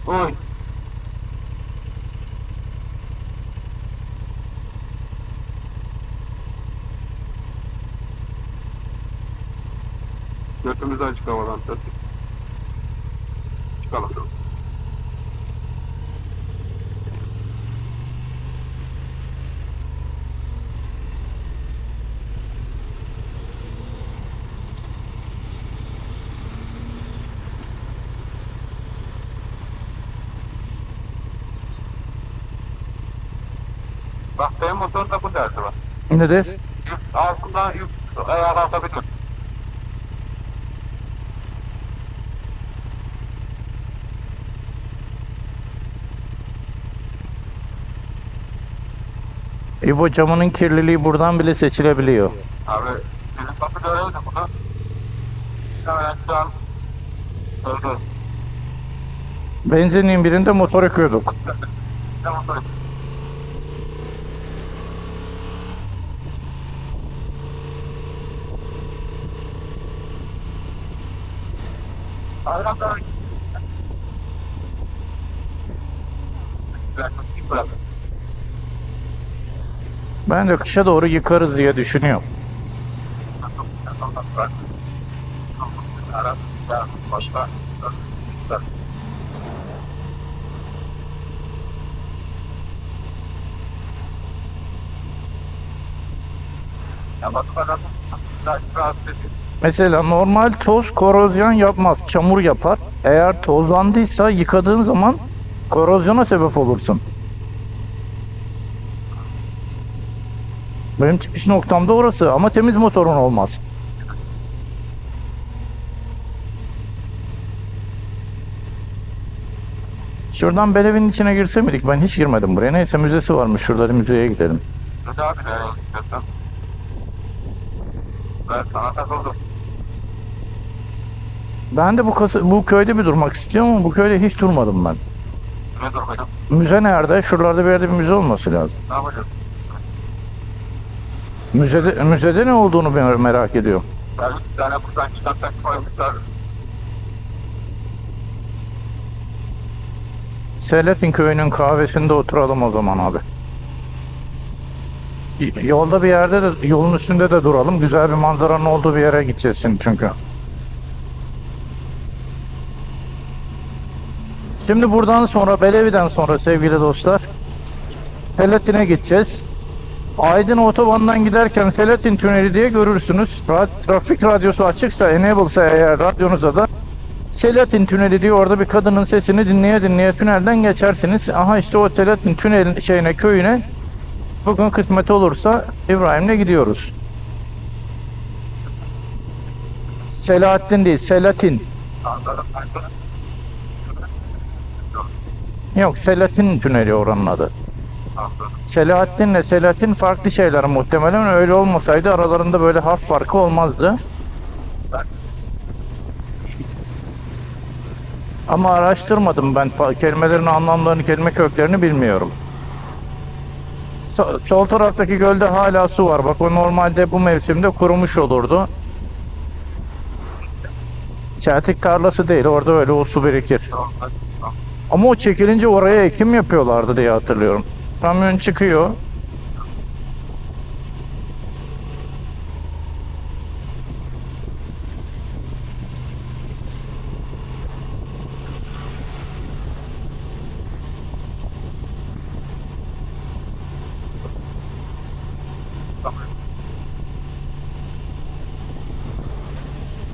Oy. Götümüzü açık havadan tut. Çıkalım. Bak benim motorda bu dersi var. Nedir? Altından ayağa kalkabilir. İbo, camının kirliliği buradan bile seçilebiliyor. Abi senin kapı görevdi bunu. Hemen şu an öldü. Benzinliğin birinde motor yakıyorduk. Tamam. Arada bırak. Ben de kışa doğru yıkarız diye düşünüyorum. Başka. Ya bak bakalım. Rahatsız ediyor. Mesela normal toz korozyon yapmaz, çamur yapar. Eğer tozlandıysa yıkadığın zaman korozyona sebep olursun. Benim çıkış noktam da orası ama temiz motorun olmaz. Şuradan Belevin içine girse miydik? Ben hiç girmedim buraya. Neyse, müzesi varmış. Şurada müzeye gidelim. Hadi abi nereye gidiyorsun? Ben sana takıldım. Ben de bu köyde bir durmak istiyorum ama bu köyde hiç durmadım ben. Ne yapacağım? Müze nerede? Şuralarda bir yerde bir müze olması lazım. Ne yapacağım? Müzede ne olduğunu ben merak ediyorum. Ben bir tane buradan çıkartmak koymuşlar. Selahattin köyünün kahvesinde oturalım o zaman abi. Yolda bir yerde de, yolun üstünde de duralım. Güzel bir manzaranın olduğu bir yere gideceğiz şimdi çünkü. Şimdi buradan sonra, Belevi'den sonra sevgili dostlar, Selahattin'e gideceğiz. Aydın otobandan giderken Selahattin Tüneli diye görürsünüz. Trafik radyosu açıksa, enable'sa eğer radyonuza da Selahattin Tüneli diye orada bir kadının sesini dinleye dinleye tünelden geçersiniz. Aha işte o Selahattin Tüneli'nin şeyine, köyüne bugün kısmet olursa İbrahim'le gidiyoruz. Selahattin değil, Selahattin. Anladım. Yok, Selahattin Tüneli oranın adı. Anladım. Selahattin'le Selahattin farklı şeyler muhtemelen. Öyle olmasaydı aralarında böyle harf farkı olmazdı. Ama araştırmadım ben. Kelimelerin anlamlarını, kelime köklerini bilmiyorum. Sol taraftaki gölde hala su var. Bak o normalde bu mevsimde kurumuş olurdu. Çeltik tarlası değil. Orada öyle o su birikir. Tamam. Tamam. Ama o çekilince oraya ekim yapıyorlardı diye hatırlıyorum. Kamyon çıkıyor.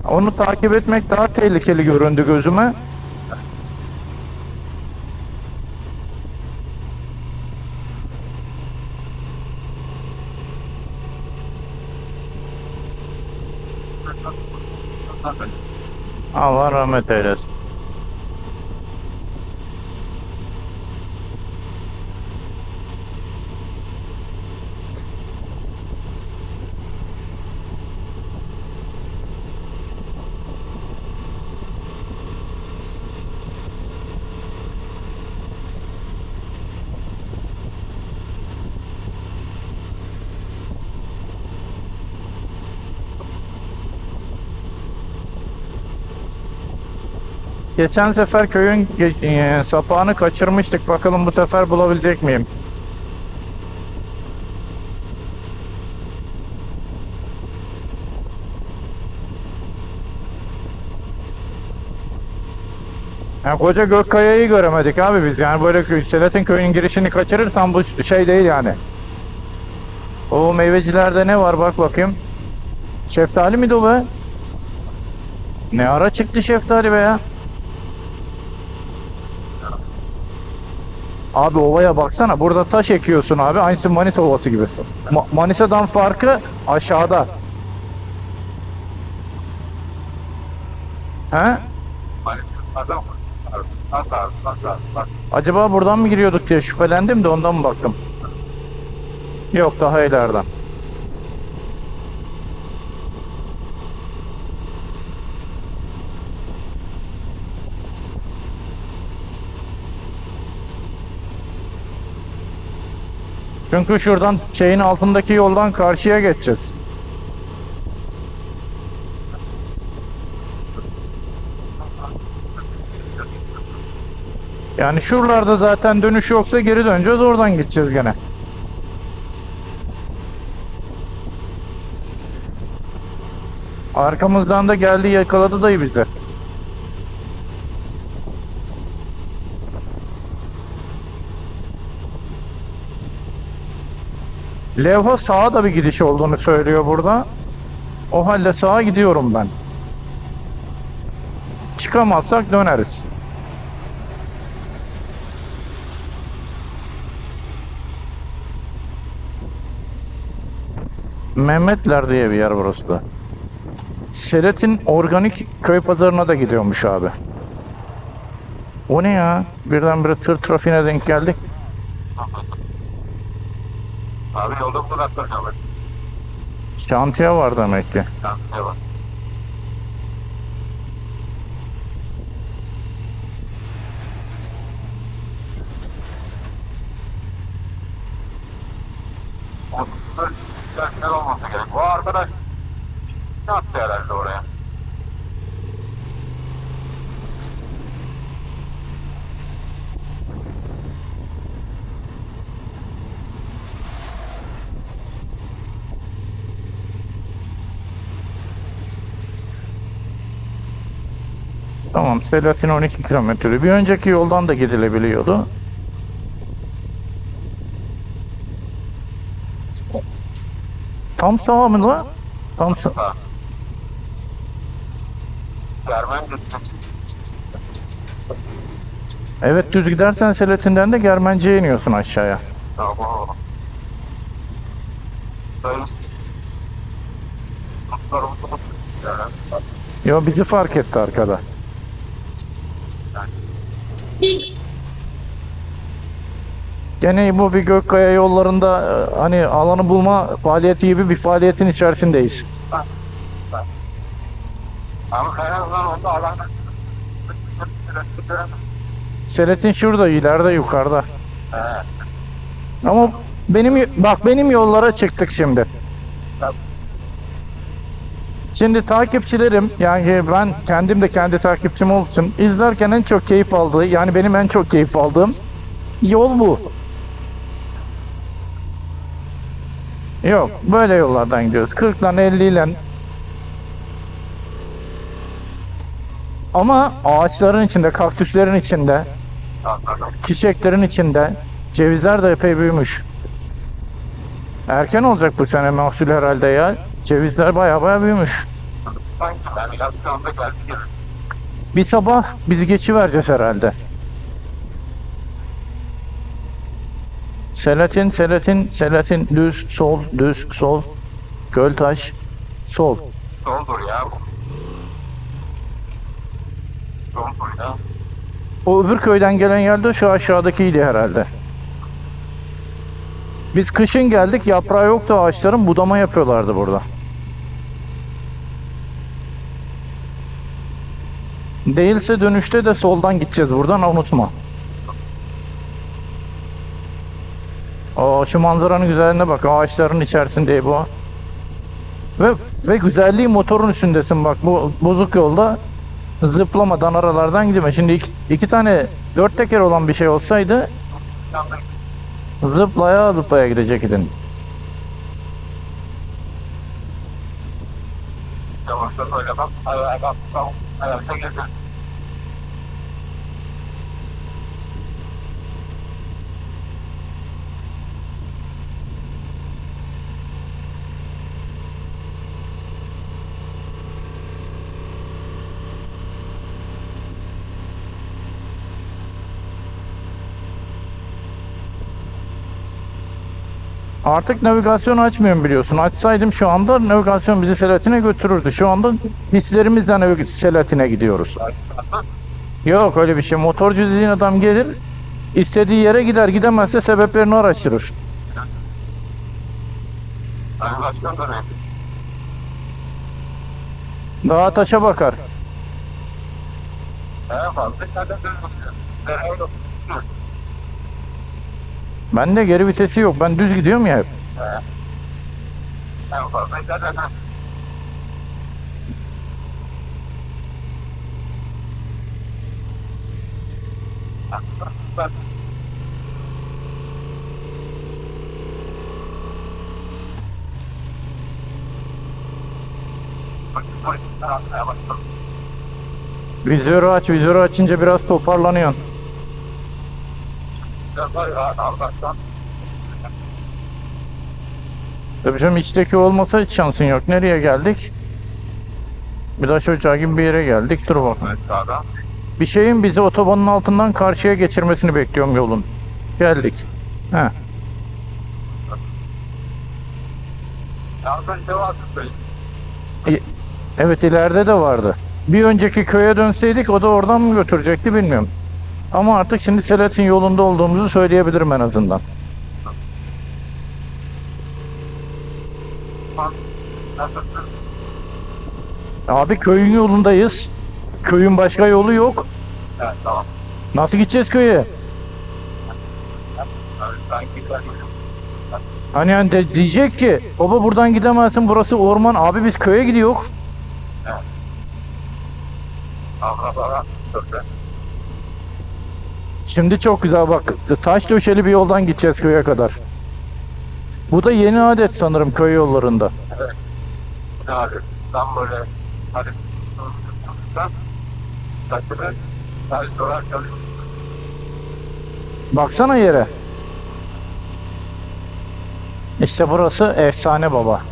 Onu takip etmek daha tehlikeli göründü gözüme. Allah rahmet eylesin. Geçen sefer köyün sapağını kaçırmıştık. Bakalım bu sefer bulabilecek miyim? Ya koca Gökkaya'yı göremedik abi biz. Yani böyle Selahattin köyün girişini kaçırırsan bu şey değil yani. O meyvecilerde ne var bak bakayım. Şeftali miydi o be? Ne ara çıktı şeftali be ya? Abi ovaya baksana. Burada taş ekiyorsun abi. Aynısı Manisa ovası gibi. Manisa'dan farkı aşağıda. He? Adam mı? Bak. Acaba buradan mı giriyorduk diye şüphelendim de ondan mı baktım? Yok, daha ileriden. Çünkü şuradan şeyin altındaki yoldan karşıya geçeceğiz. Yani şuralarda zaten dönüş yoksa geri döneceğiz, oradan gideceğiz gene. Arkamızdan da geldi, yakaladı dayı bize. Levha sağa da bir gidiş olduğunu söylüyor burada. O halde sağa gidiyorum ben. Çıkamazsak döneriz. Mehmetler diye bir yer burası da. Selahattin organik köy pazarına da gidiyormuş abi. O ne ya? Birdenbire tır trafiğine denk geldik. Abi yolda bırakacağım. Şantiye var demek ki. Ne var? Güzel olması gerek. O arkadaş ne yaptı herhalde oraya? Tamam, Selahattin 12 kilometre. Bir önceki yoldan da gidilebiliyordu. Tam sağ mı la? Tam sağ. Ha. Germen gitti. Evet, düz gidersen Selahattin'den de Germenci'ye iniyorsun aşağıya. Tamam. Sayın. Dostlarımızı Yo, bizi fark etti arkada. Gene bu bir Gökkaya yollarında hani alanı bulma faaliyeti gibi bir faaliyetin içerisindeyiz. ama en azından onda alanda Selahattin şurada, ileride, yukarıda. Evet. Ama benim yollara çıktık şimdi. Şimdi takipçilerim, yani ben kendim de kendi takipçim olsun, izlerken en çok keyif aldığı, yani benim en çok keyif aldığım yol bu. Yok, böyle yollardan gidiyoruz. 40 ile 50 ile. Ama ağaçların içinde, kaktüslerin içinde, çiçeklerin içinde, cevizler de epey büyümüş. Erken olacak bu sene mahsul herhalde ya. Cevizler baya büyümüş. Sanki ben biraz şu anda geldi gibi. Bir sabah bizi geçivereceğiz herhalde. Selahattin, düz, sol, düz, sol. Göltaş, sol. Soldur ya bu. Soldur ya. O öbür köyden gelen yerde şu aşağıdakiydi herhalde. Biz kışın geldik, yaprağı yoktu ağaçların, budama yapıyorlardı burada. Değilse dönüşte de soldan gideceğiz buradan, unutma. Şu manzaranın güzelliğine bak, ağaçların içerisinde bu. Ve güzelliği motorun üstündesin bak, bu bozuk yolda zıplamadan aralardan gideme. Şimdi iki tane dört teker olan bir şey olsaydı zıplaya gidecek idin. Yavaşta böyle bak. Ayağa bak. Ayakta getir. Artık navigasyon açmıyorum biliyorsun. Açsaydım şu anda navigasyon bizi Selahattin'e götürürdü. Şu anda hislerimizden Selahattin'e gidiyoruz. Yok öyle bir şey. Motorcu dediğin adam gelir, istediği yere gider. Gidemezse sebeplerini araştırır. Navigasyon da ne? Dağa taşa bakar. En fazla zaten nereye bakıyor? Bende geri vitesi yok. Ben düz gidiyorum ya hep. En fazla zaten ben Vizörü aç. Vizörü açınca biraz toparlanıyorsun. Allah'tan Tabii canım, içteki olmasa hiç şansın yok. Nereye geldik? Bir taş ocağı gibi bir yere geldik. Dur bakalım. sağdan. Bir şeyin bizi otobanın altından karşıya geçirmesini bekliyorum yolun. Geldik. He. Yardım cevap Bey. Evet, ileride de vardı. Bir önceki köye dönseydik o da oradan mı götürecekti bilmiyorum. Ama artık şimdi Selahattin yolunda olduğumuzu söyleyebilirim en azından. Nasılsın? Abi köyün yolundayız. Köyün başka yolu yok. Evet, tamam. Nasıl gideceğiz köye? Evet, ben gidelim. Hani yani diyecek ki baba buradan gidemezsin, burası orman. Abi biz köye gidiyor. Akrabalar böyle. Şimdi çok güzel bak, taş döşeli bir yoldan gideceğiz köye kadar. Bu da yeni adet sanırım köy yollarında. Evet. Yani ben böyle hani ben takımı sadece dolar çalışıyorum. Baksana yere. İşte burası efsane baba.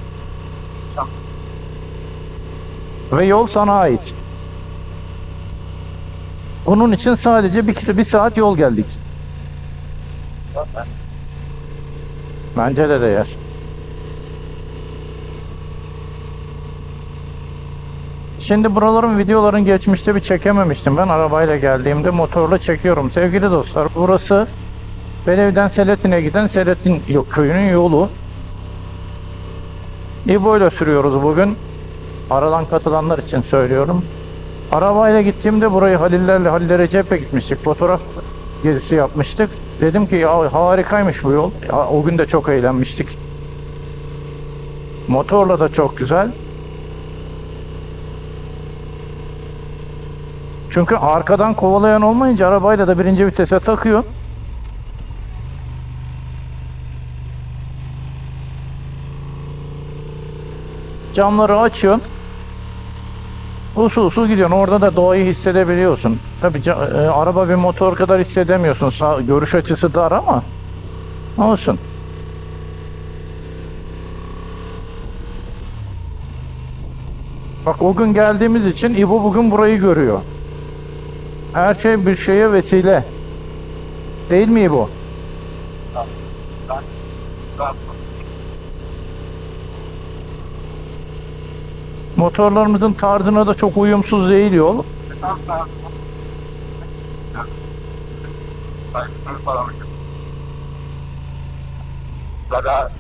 Ve yol sana ait. Bunun için sadece bir saat yol geldik. Bence de değer. Şimdi buraların videoların geçmişte bir çekememiştim. Ben arabayla geldiğimde motorla çekiyorum. Sevgili dostlar, burası Belev'den Selahattin'e giden Selahattin köyünün yolu. İbo ile sürüyoruz bugün. Aradan katılanlar için söylüyorum. Arabayla gittiğimde burayı Halil Recep'e gitmiştik. Fotoğraf gezisi yapmıştık. Dedim ki ya harikaymış bu yol. Ya, o gün de çok eğlenmiştik. Motorla da çok güzel. Çünkü arkadan kovalayan olmayınca arabayla da birinci vitese takıyor. Camları açıyorsun. Usul usul gidiyorsun. Orada da doğayı hissedebiliyorsun. Tabii araba bir motor kadar hissedemiyorsun. Görüş açısı dar ama olsun. Bak o gün geldiğimiz için İbo bugün burayı görüyor. Her şey bir şeye vesile. Değil mi İbo? Ben Motorlarımızın tarzına da çok uyumsuz değil yol. kadar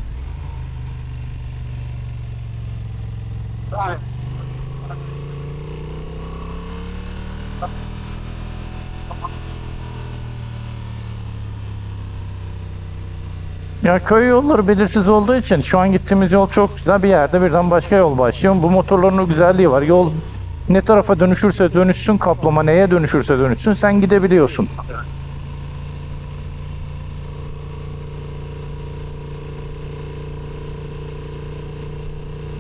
Ya köy yolları belirsiz olduğu için şu an gittiğimiz yol çok güzel, bir yerde birden başka yol başlıyor. Bu motorların o güzelliği var. Yol ne tarafa dönüşürse dönüşsün, kaplama neye dönüşürse dönüşsün sen gidebiliyorsun.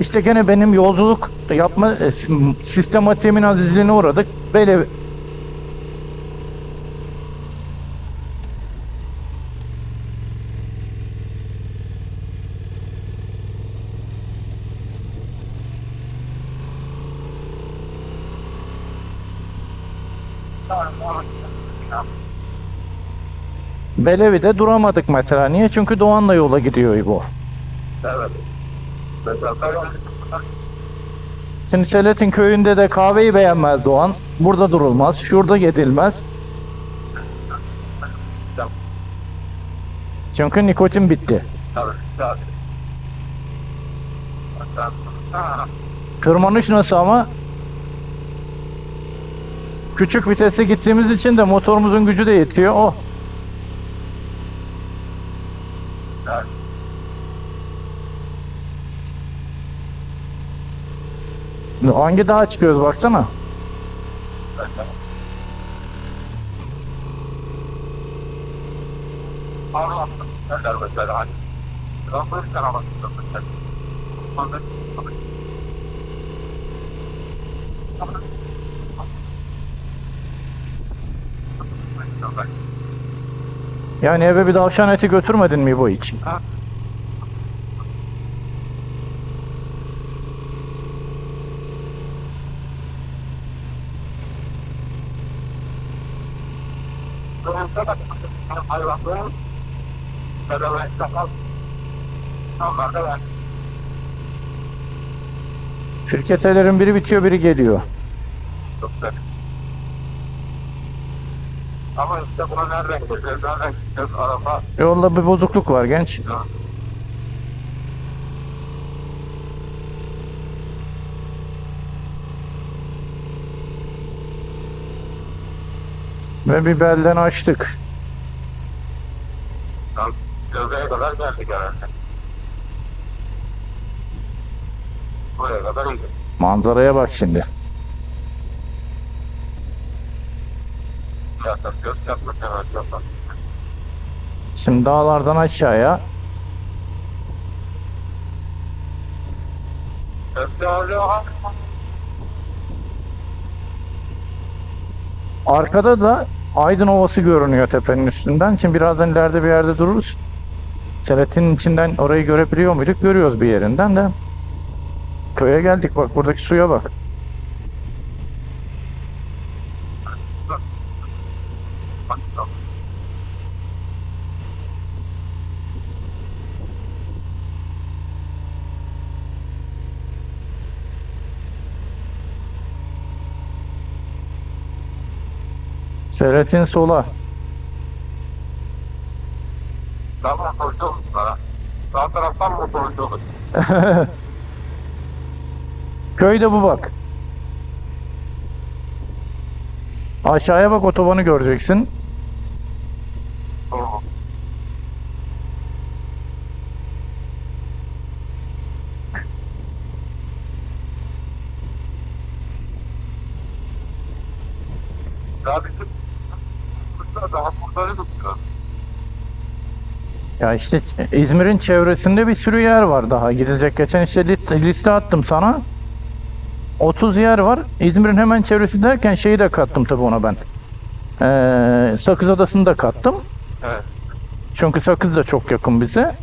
İşte gene benim yolculuk yapma sistematiğimin azizliğine uğradık. Böyle Belevi'de duramadık mesela. Niye? Çünkü Doğan'la yola gidiyor bu. evet. Mesela Şimdi Selahattin köyünde de kahveyi beğenmez Doğan. Burada durulmaz, şurada gidilmez. Çünkü nikotin bitti. Tırmanış nasıl ama? Küçük vitese gittiğimiz için de motorumuzun gücü de yetiyor. Oh. Hangi dağa çıkıyoruz baksana. Yani eve bir tavşan eti götürmedin mi bu hiç? hayvanların bedava esnaflar onlarda var. Firketelerin biri bitiyor, biri geliyor. Çok güzel. Ama işte buna nereden gideceğiz? Nereden gideceğiz? Araba. Yolda bir bozukluk var genç. Ve bir belden açtık. Gözeye kadar geldik herhalde. Buraya kadar indik. Manzaraya bak şimdi. Yatak göz yapmak hemen yatak. Şimdi dağlardan aşağıya. Arkada da Aydın Ovası görünüyor tepenin üstünden. Şimdi birazdan ileride bir yerde dururuz. Selahattin'in içinden orayı görebiliyor muyduk? Görüyoruz bir yerinden de. Köye geldik, bak buradaki suya bak. Selahattin sola. Sağ motorcu olur sana. Sağ taraftan motorcu olur. Köyde bu bak. Aşağıya bak, otobanı göreceksin. Tamam. Ya bizim daha burada ne tutuyor? Ya işte İzmir'in çevresinde bir sürü yer var daha gidilecek. Geçen işte liste attım sana. 30 yer var. İzmir'in hemen çevresi derken şeyi de kattım tabii ona ben. Sakız Adası'nı da kattım. Evet. Çünkü Sakız da çok yakın bize.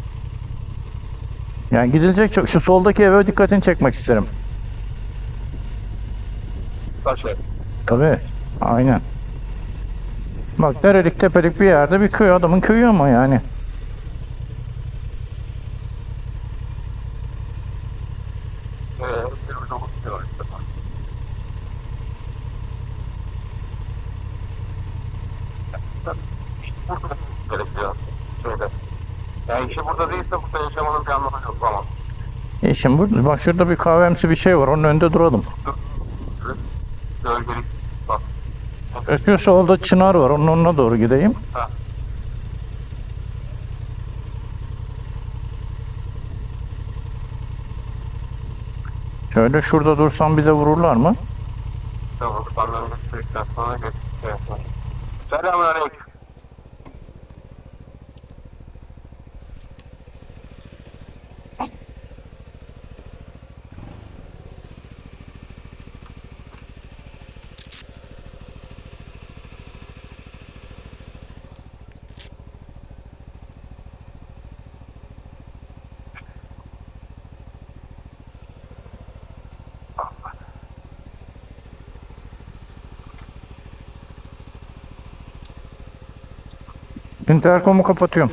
Yani gidilecek çok. Şu soldaki eve dikkatini çekmek isterim. Taşı. Tabii. Aynen. Bak derelik tepelik bir yerde bir köy, adamın köyü ama yani. Bir de tutuyor işte. Burada gerekiyor. Şöyle. Yani işi burada değilse burada yaşamanın bir anlamı yok ama. Şimdi burada, bak şurada bir kahvemsi bir şey var, onun önünde duralım. Gölgelik. Bak. Şu solda çınar var, onun önüne doğru gideyim. Ha. Şöyle şurada dursam bize vururlar mı? Tamam. Banlarını götürdükten sonra şey yapalım. Selamünaleyküm. Interkomu kapatıyorum.